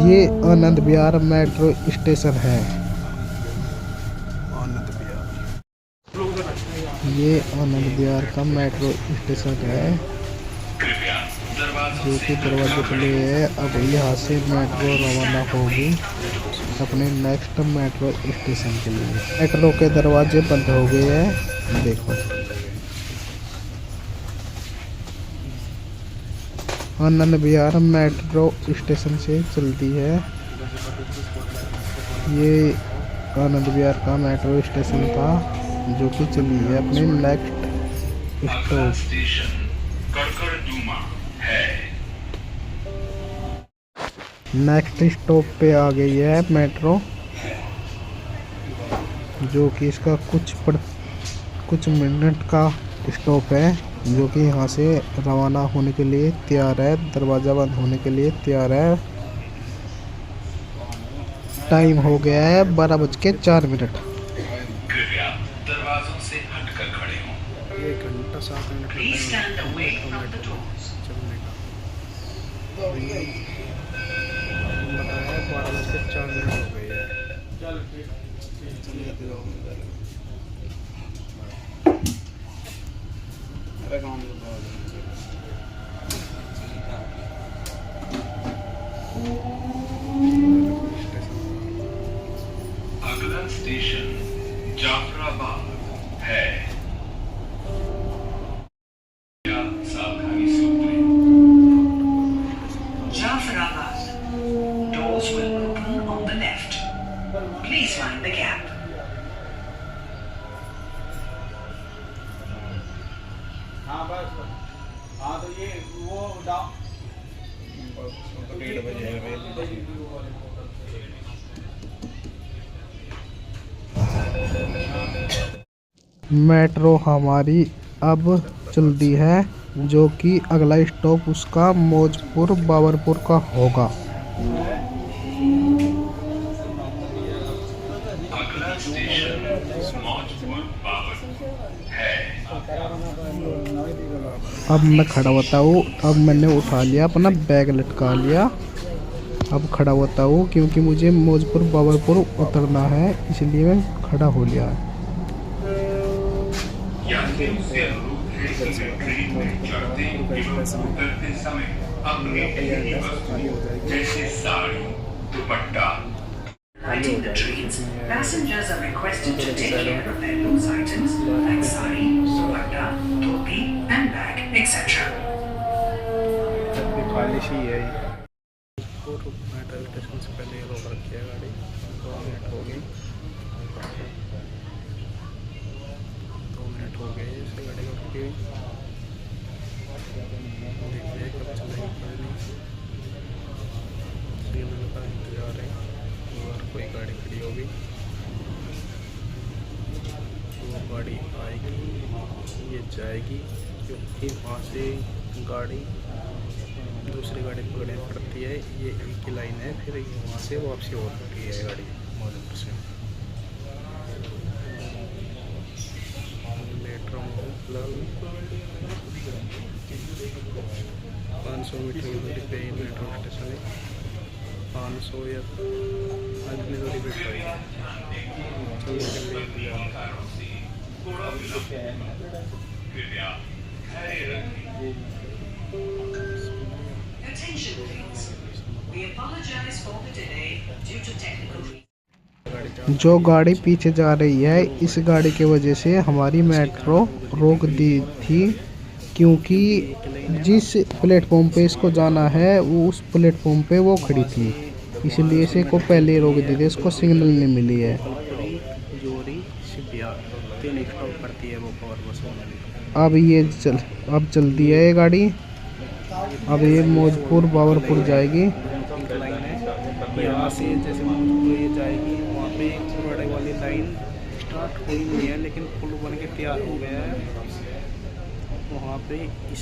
ये Anand Vihar metro station है। आनंद विहार, ये आनंद विहार का metro station है, कृपया दरवाजों जो से कि दरवाजे खुले हैं। अब यहाँ से मेट्रो रवाना होगी अपने नेक्स्ट मेट्रो स्टेशन के लिए। मेट्रो के दरवाजे बंद हो गए हैं, देखो। आनंद विहार मेट्रो स्टेशन से चलती है। ये आनंद विहार का मेट्रो स्टेशन था, जो कि चली है अपने नेक्स्ट अगला स्टॉप। स्टेशन कड़कड़डूमा है। नेक्स्ट स्टॉप पे आ गई है मेट्रो, जो कि इसका कुछ मिनट का स्टॉप है, जो कि यहाँ से रवाना होने के लिए तैयार है, दरवाज़ा बंद होने के लिए तैयार है। टाइम हो गया है 12:04। कृपया दरवाजों से हटकर खड़े हों। 1 घंटा 7 minute Please stand away from the doors. चलने का बताया, 12:04 हो गई है। अगला स्टेशन जाफराबाद है। कृपया सावधानी से उतरें। Jafarabad. Doors will open on the left. Please mind the gap. Metro हमारी अब चलती है, जो कि अगला स्टॉप उसका मौजपुर बाबरपुर का होगा। अगला स्टेशन मौजपुर बाबरपुर है। अब मैं खड़ा होता हूँ। अब मैंने उठा लिया, अपना बैग लटका लिया। अब खड़ा होता हूँ, क्योंकि मुझे मौजपुर बाबरपुर उतरना है, इसलिए मैं खड़ा हो लिया। यात्रियों से अनुरोध रेलवे ट्रेन में चढ़ते एवं उतरते समय अपने पहनने वस्तुओं जैसे साड़ी, दुपट्टा, Lighting the trains, passengers are requested to take care of their loose items like sari, dupatta, topi, and bag, etc. खालिश ही है मेट्रो स्टेशन से पहले रोक रखी है गाड़ी। 2 मिनट हो गई, 2 मिनट हो गए इसे गाड़ी को रुकी हुई। देखिए कब चलेगी कब नहीं। सिग्नल का इंतजार है और कोई गाड़ी खड़ी होगी वो गाड़ी आएगी, ये जाएगी, क्योंकि वहाँ से गाड़ी दूसरी गाड़ी पकड़नी पड़ती है। ये एक की लाइन है, फिर वहाँ से वापसी हो रही है गाड़ी मौजूद से। मेट्रो फिलहाल 500 मीटर की दूरी पे ही मेट्रो स्टेशन है। 500 या इतनी दूरी पे Attention please. We apologize for the delay due to technical reasons. जो गाड़ी पीछे जा रही है इस गाड़ी की वजह से हमारी मेट्रो रोक दी थी, क्योंकि जिस प्लेटफॉर्म पे इसको जाना है वो उस प्लेटफॉर्म पे वो खड़ी थी, इसलिए इसे को पहले ही रोक दी थी, इसको सिग्नल नहीं मिली है। अब चलती है ये गाड़ी। अब ये मौजपुर बाबरपुर जाएगी। यहाँ से जैसे मौजपुर ये जाएगी, वहाँ पे बड़े वाली लाइन स्टार्ट हुई नहीं है, लेकिन पुल बन के तैयार हो गया है। वहाँ पे इस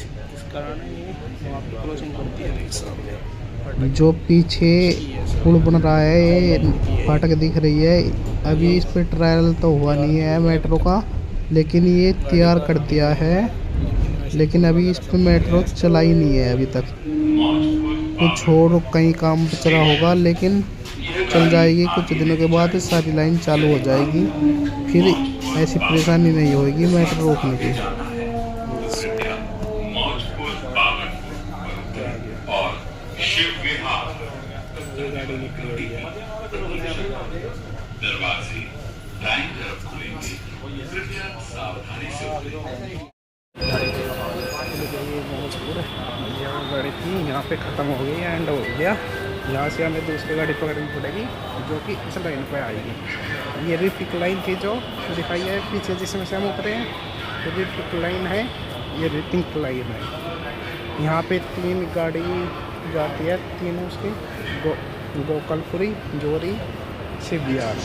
कारण ये वहाँ पे क्रॉसिंग करती है सामने। जो पीछे पुल बन रहा है ये फाटक दिख रही है। अभी इस पे ट्रायल तो हुआ नहीं है मेट्रो का, लेकिन ये तैयार कर दिया है, लेकिन अभी इस पे मेट्रो चला ही नहीं है अभी तक। कुछ और कहीं काम चला होगा, लेकिन चल जाएगी कुछ दिनों के बाद सारी लाइन चालू हो जाएगी, फिर ऐसी परेशानी नहीं होगी मेट्रो रोकने की। दरवाजे दाईं तरफ खुलेंगे, कृपया सावधानी से गाड़ी थी यहाँ पे ख़त्म हो गई, एंड हो गया। यहाँ से हमें दूसरी गाड़ी पकड़नी पड़ेगी जो कि इस लाइन पे आएगी। ये रिपिक लाइन थी जो दिखाई है पीछे जिसमें से हम उतरे हैं, तो रिपिक लाइन है, ये रिपिक लाइन है। यहाँ पे 3 गाड़ी जाती है, तीनों उसकी गोकलपुरी, जोरी, शिवबिहार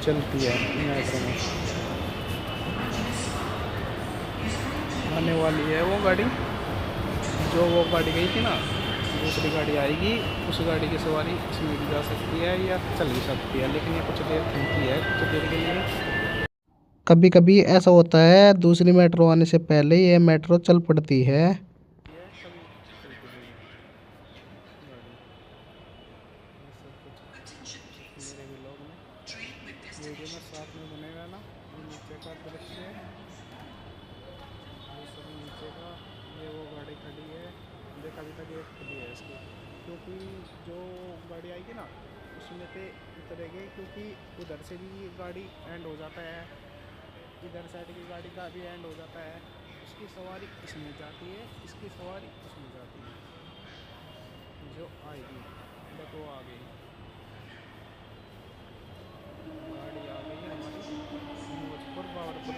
चलती है मेट्रो में। आने वाली है वो गाड़ी, जो वो गाड़ी गई थी ना, दूसरी गाड़ी आएगी, उस गाड़ी की सवारी इसमें भी जा सकती है या चल भी सकती है, लेकिन ये कुछ देर थमती है, कुछ देर के लिए। कभी कभी ऐसा होता है दूसरी मेट्रो आने से पहले ये मेट्रो चल पड़ती है। क्योंकि जो गाड़ी आएगी ना उसमें पे उतरेंगे, क्योंकि उधर से भी गाड़ी एंड हो जाता है, इधर साइड की गाड़ी का भी एंड हो जाता है। इसकी सवारी इसमें जाती है, इसकी सवारी उसमें जाती है। जो आएगी देखो आ गई गाड़ी, आ गई हमारी मौजपुर बाबरपुर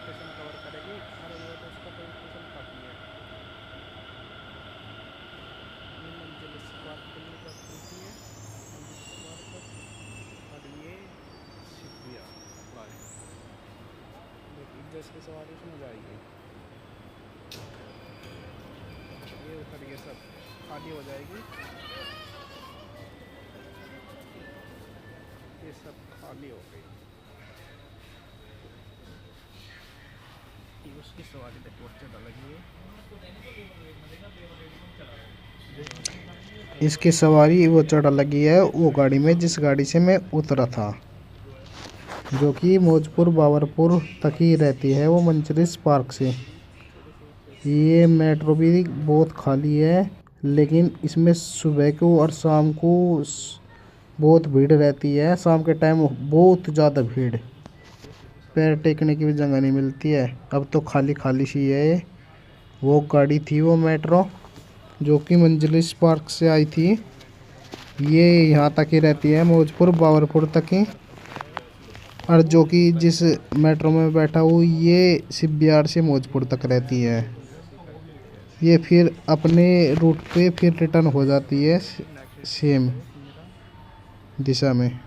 स्टेशन कवर करेगी। और वो तो उसका कोई स्टेशन काफ़ी है, मंजिल इस बात के लिए होती है, और ये शिवबिहार लाइन देखिए जैसे सवारी उसमें जाएगी। ये उतर के सब खाली हो जाएगी, ये सब खाली हो गई। उसकी सवारी देखो चढ़ा लगी है। इसकी सवारी वो चढ़ा लगी है वो गाड़ी में जिस गाड़ी से मैं उतरा था, जो कि मौजपुर बाबरपुर तक ही रहती है वो मंचरिस पार्क से। ये मेट्रो भी बहुत खाली है, लेकिन इसमें सुबह को और शाम को बहुत भीड़ रहती है। शाम के टाइम बहुत ज़्यादा भीड़, पैर टेकने की भी जगह नहीं मिलती है। अब तो खाली खाली सी है। वो गाड़ी थी वो मेट्रो जो कि मंचरिस पार्क से आई थी। ये यहाँ तक ही रहती है, मौजपुर बाबरपुर तक ही। और जो कि जिस मेट्रो में बैठा हूँ ये शिव बिहार से मौजपुर तक रहती है। ये फिर अपने रूट पे फिर रिटर्न हो जाती है सेम दिशा में।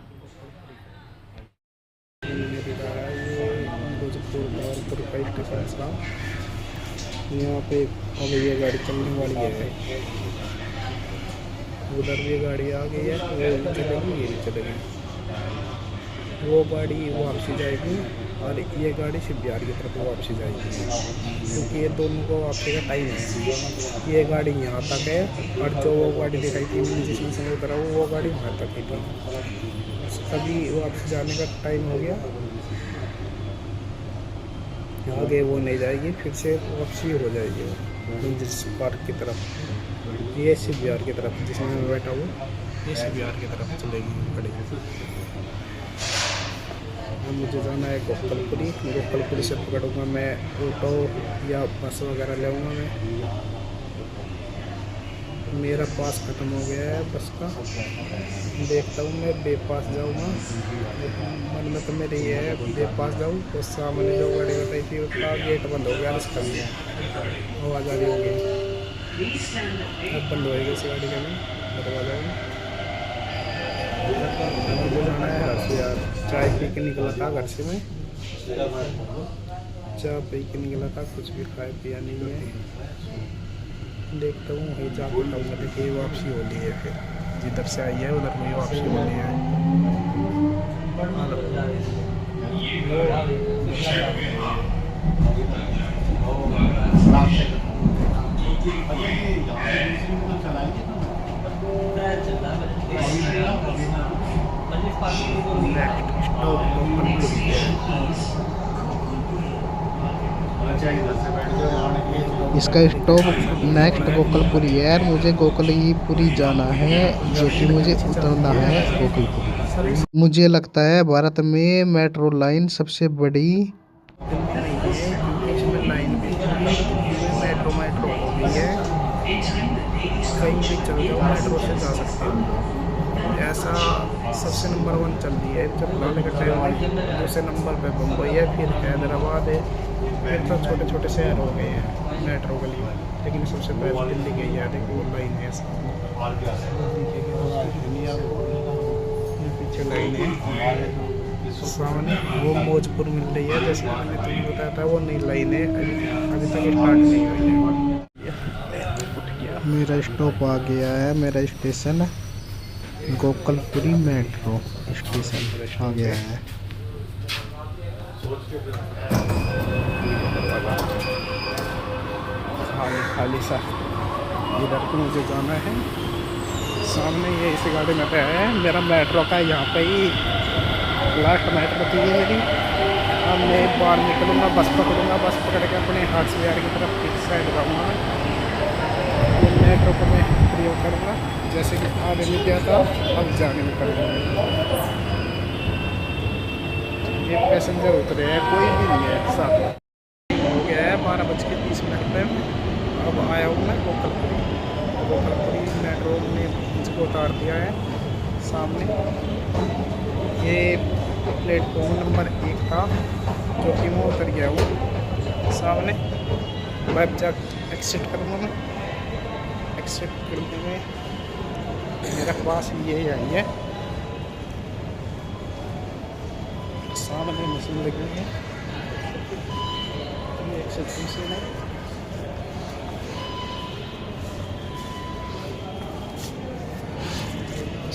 यहाँ पे अब ये गाड़ी चलने वाली है, उधर भी गाड़ी आ गई है, वो चलेगी ये भी चलेगी। वो गाड़ी वापसी जाएगी और ये गाड़ी शिव बिहार की तरफ वापसी जाएगी, क्योंकि ये दोनों को वापसी का टाइम है। ये गाड़ी यहाँ तक है और जो वो गाड़ी दिखाई थी जिसमें से उतरा वो गाड़ी वहाँ तक ही थी। अभी वापसी जाने का टाइम हो गया, आगे वो नहीं जाएगी, फिर से वापसी हो जाएगी मंचरिस पार्क की तरफ। ये शिव बिहार की तरफ जिसमें मैं बैठा हूँ ये शिव बिहार की तरफ चलेगी गाड़ी। अब मुझे जाना है गोकलपुरी। गोकलपुरी से पकड़ूंगा मैं ऑटो या बस वगैरह लेऊंगा मैं। मेरा पास ख़त्म हो गया है बस का, देखता हूँ मैं बेपास जाऊँगा। मन में तो मेरी ये है बेपास जाऊँ, तो सामने जो गाड़ी बताई थी उसका गेट बंद हो गया, इसका आवाज़ आ रही होगी, अब बंद होएगी इस गाड़ी का मैं दरवाजा में। मुझे जाना है हरसियार। चाय पी के निकला था घर से मैं, चाय पी के निकला था, कुछ भी खाया पिया नहीं है। देखता हूँ वहीं जाकर खाऊंगा। देखिए वापसी होनी है, फिर जिधर से आई है उधर में वापसी होनी है। इसका स्टॉप नेक्स्ट गोकलपुरी है यार। मुझे गोकलपुरी जाना है, जो कि मुझे उतरना है गोकलपुरी। मुझे लगता है भारत में मेट्रो लाइन सबसे बड़ी लाइन भी मेट्रो हो गई है। कहीं भी चल जाओ मेट्रो से जा सकते हो। ऐसा सबसे नंबर 1 चल रही है जब लाने का टाइम है। दूसरे नंबर पे मुंबई है, फिर हैदराबाद है, फिर तो छोटे छोटे शहर हो गए हैं मेट्रो के लिए। लेकिन सबसे पहले दिल्ली गई है, देखो वो लाइन है पीछे लाइन है सामने। वो मौजपुर मिल रही है, जैसे मैंने तुम्हें बताया था वो नई लाइन है, अभी तक स्टार्ट नहीं हुई है। मेरा स्टॉप आ गया है, मेरा स्टेशन गोकलपुरी मेट्रो स्टेशन आ गया है। खाली सा इधर को मुझे जाना है। सामने ये इस गाड़ी में पे है मेरा मेट्रो का, यहाँ पे ही लास्ट मेट्रो थी ये मेरी। अब मैं बाहर निकलूँगा, बस पकड़ूँगा, बस पकड़ के अपने हरसियार की तरफ किस साइड जाऊँगा। ये मेट्रो को मैं प्रयोग करूँगा, जैसे कि आगे में गया था अब जाने में करूँगा। ये पैसेंजर उतरे हैं, कोई भी नहीं है साथ में। हो गया है 12:30 टाइम। अब आया हूँ मैं गोकलपुरी। गोकलपुरी मेट्रो ने मुझको उतार दिया है सामने। ये प्लेटफॉर्म नंबर 1 था, जो कि मैं उतर गया हूँ सामने। वेब जाकर एक्सिट करूँगा मैं। एक्सिट करने में मेरे पास ये आई है, सामने मशीन लगी है, ये एक्सिट मशीन है।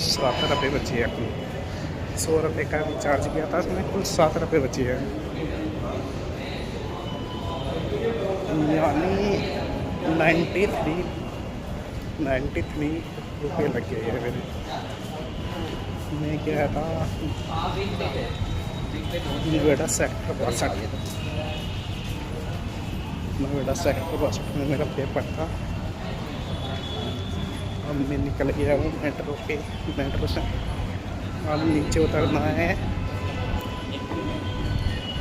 7 रुपये बची है कुल। 100 रुपये का चार्ज किया था उसमें, कुल 7 रुपये बची है, यानी ₹93 लग गए है मेरे। मैं क्या था नोएडा सेक्टर 62 में मेरा पेपर था। अब मैं निकल गया हूँ मेट्रो से। अब नीचे उतरना है।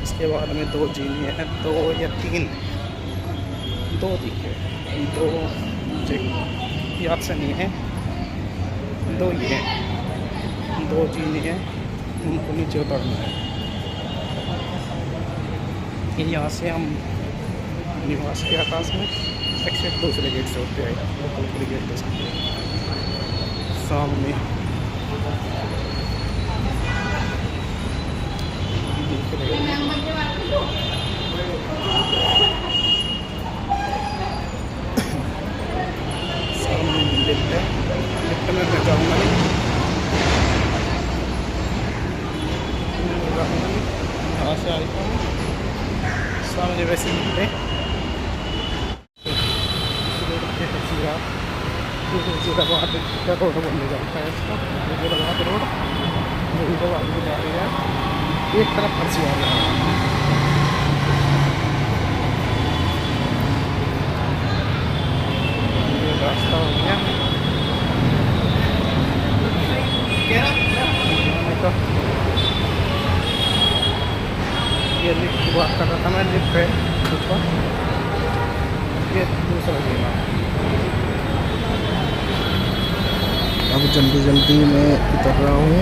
इसके बाद में 2 जीने हैं, 2 या 3, 2 दिखे, 2 मुझे याद से नहीं है, 2 ही हैं, 2 जीने हैं, उनको नीचे उतरना है। यहाँ से हम निवास के आकाश में एक्सेट दूसरे गेट से होते आए, लोकल गेट के सामने दिख रहे हैं। सामने लिफ्ट है, लिफ्ट में मैं जाऊँगा नहीं, यहाँ से आएगा हूँ सामने वैसे निकले मुर्शिदाबाद का रोड बनने जाता है इसका, मुर्शिदाबाद रोड मुर्शिदाबाद में जा रही है, एक तरफ फंसी आ रहा है। ये रास्ता हो गया ये लिफ्ट की बात कर रहा था मैं, लिफ्ट है ऊपर, ये दूसरा जगह। अब जल्दी मैं उतर रहा हूँ,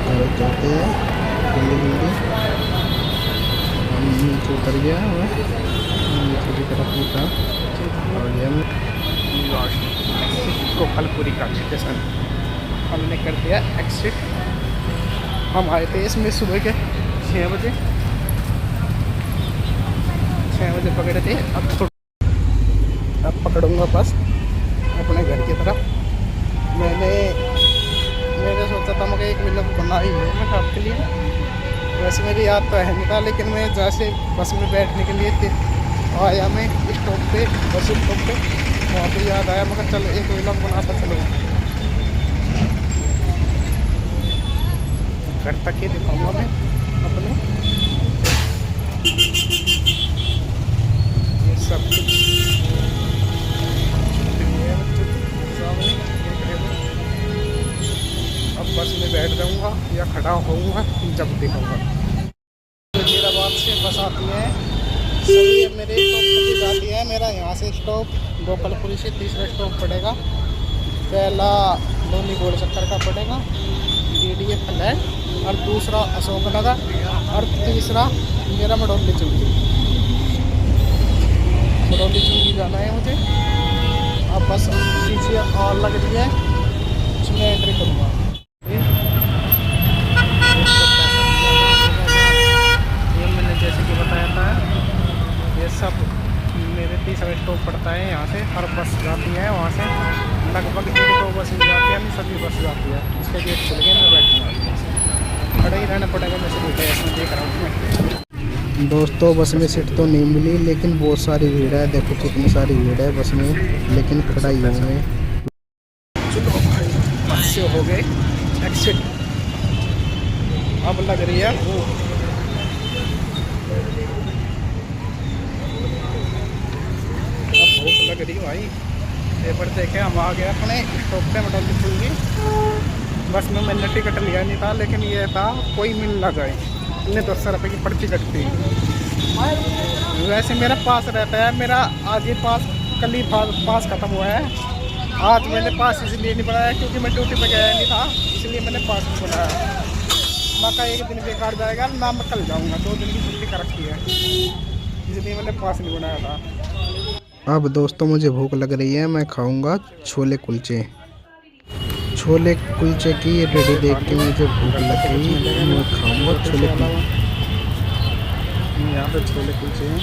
घर जाते हैं जल्दी। हम नीचे उतर गया, मैं नीचे की तरफ था और ये गोपालपुरी का स्टेशन हमने कर दिया एक्सिट। हम आए थे इसमें सुबह के 6 बजे पकड़े थे। अब पकड़ूंगा बस अपने घर की तरफ। मैंने सोचा था मैं एक व्लॉग बना ही है मैं आपके लिए, वैसे मेरी याद तो है नहीं था, लेकिन मैं जैसे बस में बैठने के लिए आया मैं स्टॉप पे, बस स्टॉप पे, वहाँ पे याद आया, मगर चल एक व्लॉग बनाता चलो। घर तक ही दिखाऊंगा मैं अपने, ये सब कुछ अब बस में बैठ जाऊंगा या खड़ा होऊंगा जब दिखाऊंगा। मुर्शिदाबाद से बस आती है सभी मेरे स्टॉप पर जाती है। मेरा यहाँ से स्टॉप गोपालपुरी से तीसरा स्टॉप पड़ेगा, पहला लोनी गोल चक्कर का पड़ेगा, DDA फ्लैट, और दूसरा अशोक नगर, और तीसरा मेरा मडौली चुंगी जाना है मुझे। अब बस पीछे और लग रही है, उसमें एंट्री करूँगा। ये मैंने जैसे कि बताया था, ये सब मेरे तीसरा स्टॉप पड़ता है यहाँ से, हर बस जाती है वहाँ से, लगभग 1-2 बस जाती है, नहीं सभी बस जाती है। इसके गेट खुल गए, मैं बैठूँगा, खड़ा ही रहना पड़ेगा। मैं सब इसमें देख रहा हूँ मैं। दोस्तों बस में सीट तो नहीं मिली, लेकिन बहुत सारी भीड़ है, देखो कितनी सारी भीड़ है बस में, लेकिन खड़ा ही हूँ मैं। बस से हो गए एक्सिट, अब लग रही है वो भूख लग रही भाई। पेपर देखे हम आ गए अपने स्टॉप पे, मडौली चुंगी। बस में मैंने टिकट लिया नहीं था, लेकिन ये था कोई मिल ना जाए, इतने 10 रुपये की पर्ची कटती। वैसे मेरा पास रहता है, मेरा आज ही पास, कल ही पास ख़त्म हुआ है। आज मैंने पास इसलिए नहीं बनाया क्योंकि मैं ड्यूटी पे गया नहीं था, इसलिए मैंने पास नहीं बनाया। मैं का एक दिन बेकार जाएगा ना, मैं कल जाऊँगा, 2 दिन की छुट्टी कर रखी है, इसलिए मैंने पास नहीं बनाया था। अब दोस्तों मुझे भूख लग रही है, मैं खाऊंगा छोले कुलचे की रेडी देख के मुझे भूख लग गई, मैं खाऊंगा छोले कुलचे। यहाँ पे छोले कुलचे हैं,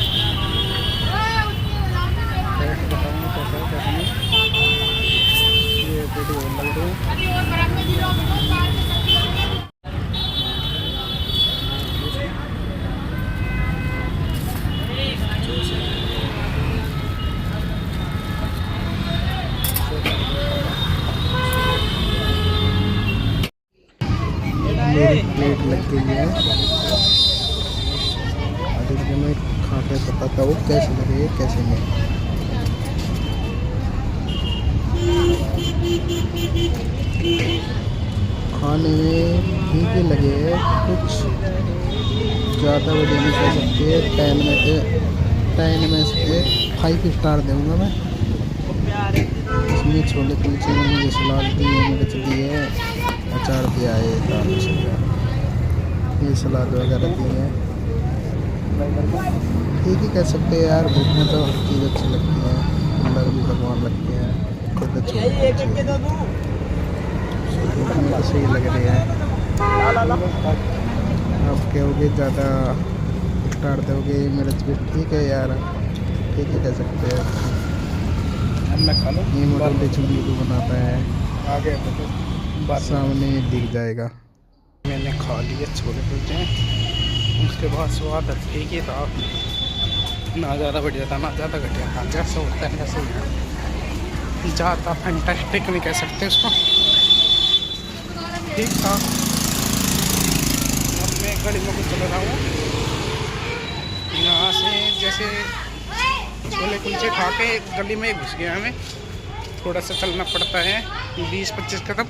ये रेडी लग रहे हैं। कैसे में। खाने में ठीक ही लगे हैं, कुछ ज़्यादा बढ़िया नहीं कह सकते। 10 में से 5 स्टार दूँगा मैं। इसमें छोले कुलचे में मुझे सलाद दी है, मिर्च दी है, अचार दिया है, दाल ये सलाद वगैरह दी है। ठीक ही कह सकते हैं यार, भूख में तो हर चीज़ अच्छी लगती है, कलर भी भगवान लगते हैं। भूख में तो सही लग रही है। आप कहोगे ज़्यादा स्टार दोगे, मिर्च भी ठीक है यार, ठीक ही कह सकते हैं। ये मोटरली चुंगी को बनाता है, आगे सामने दिख जाएगा। मैंने खा लिए छोले कुलचे, उसके बाद स्वाद ठीक ही था, ना ज़्यादा बढ़िया था ना ज़्यादा घटिया था, जैसा होता है वैसे ही। ज़्यादा फैंटास्टिक नहीं कह सकते उसको, ठीक था। अब मैं गली में चल रहा हूँ, यहाँ से जैसे छोले कुलचे खा के गली में घुस गया, हमें थोड़ा सा चलना पड़ता है 20-25 कदम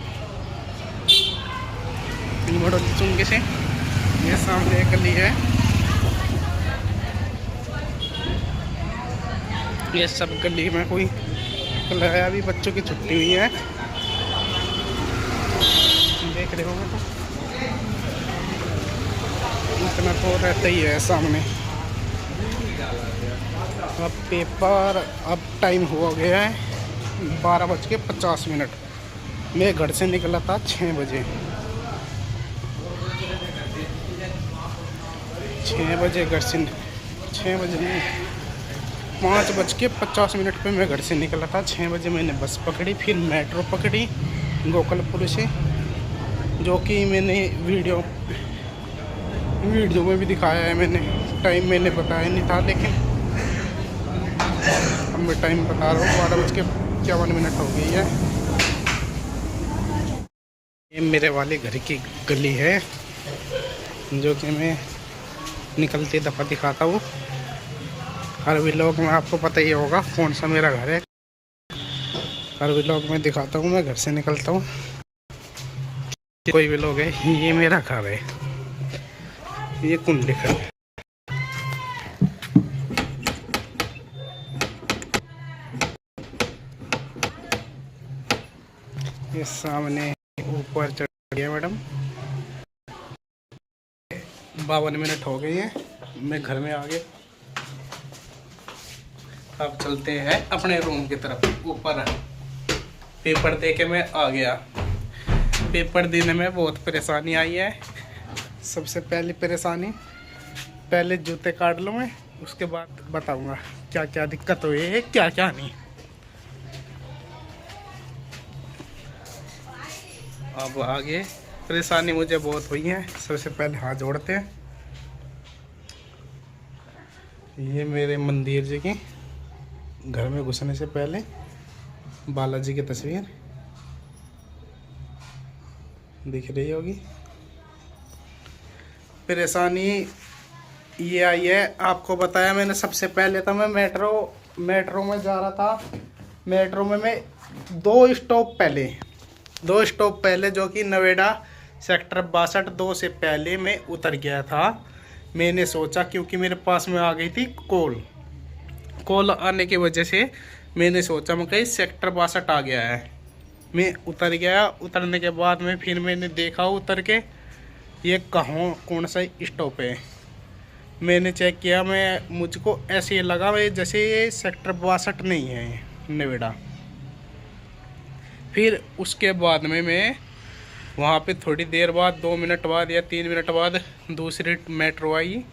मोटरली चुंगी से। ये सामने एक गली है, ये सब गली में कोई लगाया, अभी बच्चों की छुट्टी हुई है, देख रहे होंगे तो इतना तो रहता ही है सामने। अब पेपर, अब टाइम हुआ गया है 12:50। मैं घर से निकला था 6 बजे। 6 बजे घर से, 6 बजे नहीं 5:50 पे मैं घर से निकला था। 6 बजे मैंने बस पकड़ी, फिर मेट्रो पकड़ी गोकलपुर से, जो कि मैंने वीडियो में भी दिखाया है। मैंने टाइम मैंने बताया नहीं था, लेकिन अब मैं टाइम बता रहा हूँ, 12:51 हो गई है। ये मेरे वाले घर की गली है, जो कि मैं निकलती दफ़ा दिखाता हूँ। हर व्लॉग में आपको पता ही होगा कौन सा मेरा घर है, हर व्लॉग में दिखाता हूँ। मैं घर से निकलता हूँ, कोई व्लॉग है, ये मेरा घर है, ये कुंडली घर है। ये सामने ऊपर चढ़ गया मैडम। 52 मिनट हो गए हैं, मैं घर में आ गया। अब चलते हैं अपने रूम की तरफ। ऊपर पेपर दे के मैं आ गया। पेपर देने में बहुत परेशानी आई है। सबसे पहली परेशानी, पहले जूते काट लूँ मैं, उसके बाद बताऊंगा क्या क्या दिक्कत हुई है, क्या क्या नहीं। अब आगे परेशानी मुझे बहुत हुई है। सबसे पहले हाथ जोड़ते हैं। ये मेरे मंदिर जी की घर में घुसने से पहले बालाजी की तस्वीर दिख रही होगी। परेशानी ये आई है, आपको बताया मैंने। सबसे पहले तो मैं मेट्रो में जा रहा था। मेट्रो में मैं 2 स्टॉप पहले जो कि नोएडा सेक्टर 62 2 से पहले मैं उतर गया था। मैंने सोचा, क्योंकि मेरे पास में आ गई थी कॉल आने की वजह से मैंने सोचा मैं कहीं सेक्टर 62 आ गया है। मैं उतर गया। उतरने के बाद में फिर मैंने देखा उतर के ये कौन सा स्टॉप है। मैंने चेक किया, मुझको ऐसे लगा जैसे ये सेक्टर 62 नहीं है, नोएडा। फिर उसके बाद में मैं वहाँ पे थोड़ी देर बाद 2 मिनट बाद या 3 मिनट बाद दूसरी मेट्रो आई।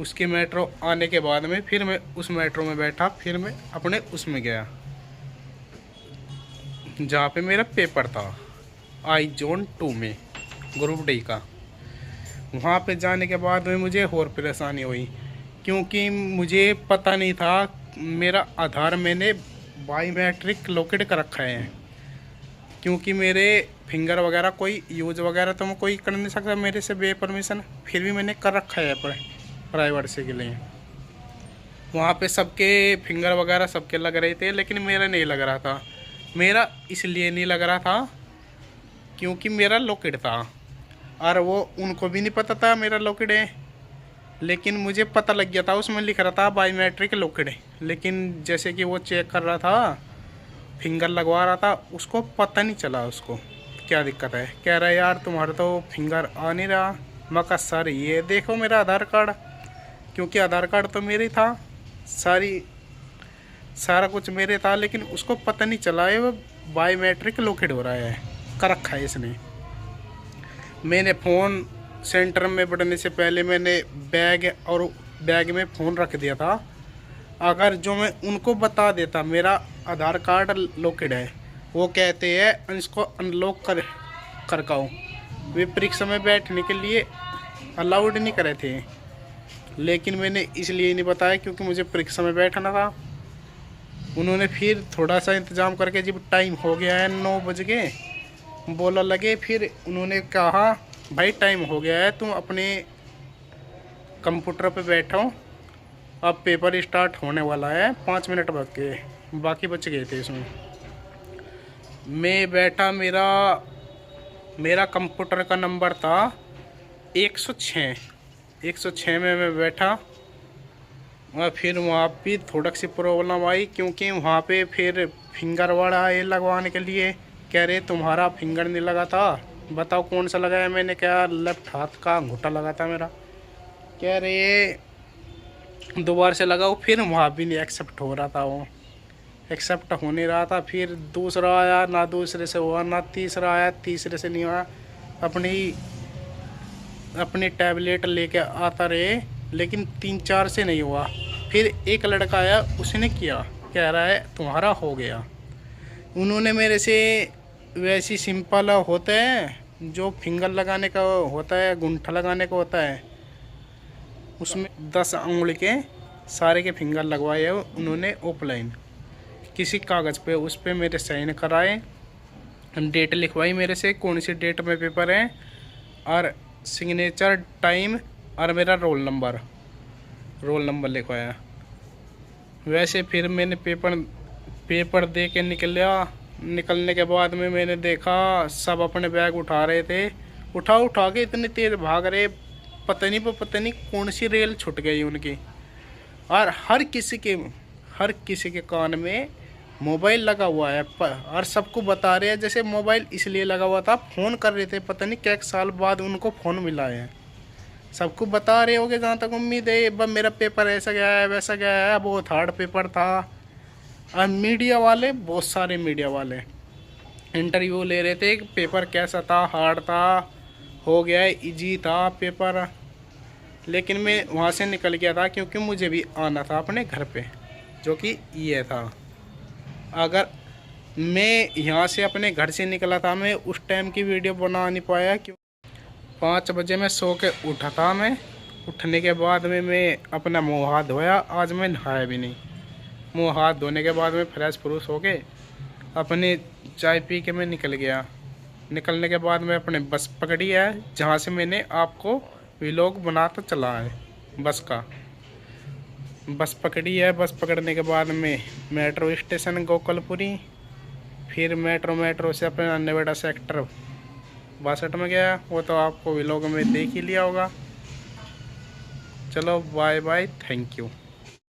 उसके मेट्रो आने के बाद में फिर मैं उस मेट्रो में बैठा। फिर मैं अपने उसमें गया जहाँ पे मेरा पेपर था, आई जोन 2 में ग्रुप डी का। वहाँ पे जाने के बाद में मुझे और परेशानी हुई, क्योंकि मुझे पता नहीं था। मेरा आधार मैंने बायोमेट्रिक लोकेट कर रखा है, क्योंकि मेरे फिंगर वगैरह कोई यूज वगैरह तो मैं कोई कर नहीं सकता मेरे से बे परमिशन। फिर भी मैंने कर रखा है प्राइवेट से के लिए। वहाँ पे सबके फिंगर वगैरह सबके लग रहे थे, लेकिन मेरा नहीं लग रहा था। मेरा इसलिए नहीं लग रहा था क्योंकि मेरा लॉकेट था, और वो उनको भी नहीं पता था मेरा लॉकेट है, लेकिन मुझे पता लग गया था। उसमें लिख रहा था बायोमेट्रिक लॉकेट, लेकिन जैसे कि वो चेक कर रहा था, फिंगर लगवा रहा था, उसको पता नहीं चला उसको क्या दिक्कत है। कह रहा है यार तुम्हारा तो फिंगर आ नहीं रहा। मैं कहा सर ये देखो मेरा आधार कार्ड, क्योंकि आधार कार्ड तो मेरे था, सारा कुछ मेरे था, लेकिन उसको पता नहीं चला है वो बायोमेट्रिक लॉकेट हो रहा है, कर रखा है इसने। मैंने फ़ोन सेंटर में बढ़ने से पहले मैंने बैग में फ़ोन रख दिया था। अगर जो मैं उनको बता देता मेरा आधार कार्ड लॉकेट है, वो कहते हैं इसको अनलॉक कर काओ। वे परीक्षा में बैठने के लिए अलाउड नहीं करे थे, लेकिन मैंने इसलिए नहीं बताया क्योंकि मुझे परीक्षा में बैठना था। उन्होंने फिर थोड़ा सा इंतज़ाम करके, जब टाइम हो गया है 9 बज गए बोला लगे, फिर उन्होंने कहा भाई टाइम हो गया है, तुम अपने कंप्यूटर पे बैठो, अब पेपर स्टार्ट होने वाला है, 5 मिनट बाकी बच गए थे इसमें। मैं बैठा, मेरा कंप्यूटर का नंबर था 106 में मैं बैठा। और फिर वहाँ पे थोड़ा सी प्रॉब्लम आई, क्योंकि वहाँ पे फिर फिंगर वाला ये लगवाने के लिए कह रहे तुम्हारा फिंगर नहीं लगा था, बताओ कौन सा लगाया। मैंने कहा लेफ्ट हाथ का अंगूठा लगा था मेरा। कह रहे दोबारा से लगाओ, फिर वहाँ भी नहीं एक्सेप्ट हो रहा था, वो एक्सेप्ट हो नहीं रहा था। फिर दूसरा आया, ना दूसरे से हुआ, ना तीसरा आया, तीसरे से नहीं हुआ। अपनी टैबलेट लेके आता रहे, लेकिन 3-4 से नहीं हुआ। फिर एक लड़का आया, उसने किया, कह रहा है तुम्हारा हो गया। उन्होंने मेरे से वैसी सिंपल होता है जो फिंगर लगाने का होता है, अंगूठा लगाने का होता है, उसमें 10 उंगली के सारे के फिंगर लगवाए हैं उन्होंने ऑफलाइन किसी कागज़ पे। उस पर मेरे साइन कराए, डेट लिखवाई मेरे से, कौन सी डेट में पेपर है, और सिग्नेचर, टाइम, और मेरा रोल नंबर लिखवाया। वैसे फिर मैंने पेपर दे के निकलने के बाद में मैंने देखा सब अपने बैग उठा रहे थे, उठा के इतनी तेज़ भाग रहे, पता नहीं कौन सी रेल छूट गई उनकी। और हर किसी के कान में मोबाइल लगा हुआ है, और सबको बता रहे हैं जैसे मोबाइल इसलिए लगा हुआ था, फ़ोन कर रहे थे, पता नहीं क्या साल बाद उनको फ़ोन मिला है। सबको बता रहे होगे, जहाँ तक उम्मीद है। अब मेरा पेपर ऐसा गया है, वैसा गया है, बहुत हार्ड पेपर था। और मीडिया वाले, बहुत सारे मीडिया वाले इंटरव्यू ले रहे थे, पेपर कैसा था, हार्ड था, हो गया है, इजी था पेपर। लेकिन मैं वहाँ से निकल गया था, क्योंकि मुझे भी आना था अपने घर पे, जो कि ये था। अगर मैं यहाँ से अपने घर से निकला था, मैं उस टाइम की वीडियो बना नहीं पाया, क्यों 5 बजे मैं सो के उठा था। मैं उठने के बाद में मैं अपना मुँह हाथ धोया, आज मैं नहाया भी नहीं। मुँह हाथ धोने के बाद में फ्रेश फ्रूश हो के अपनी चाय पी के मैं निकल गया। निकलने के बाद मैं अपने बस पकड़ी है, जहाँ से मैंने आपको व्लॉग बनाता चला है। बस पकड़ी है। बस पकड़ने के बाद में मेट्रो स्टेशन गोकलपुरी, फिर मेट्रो से अपना नोएडा सेक्टर 62 में गया। वो तो आपको व्लॉग में देख ही लिया होगा। चलो बाय बाय, थैंक यू।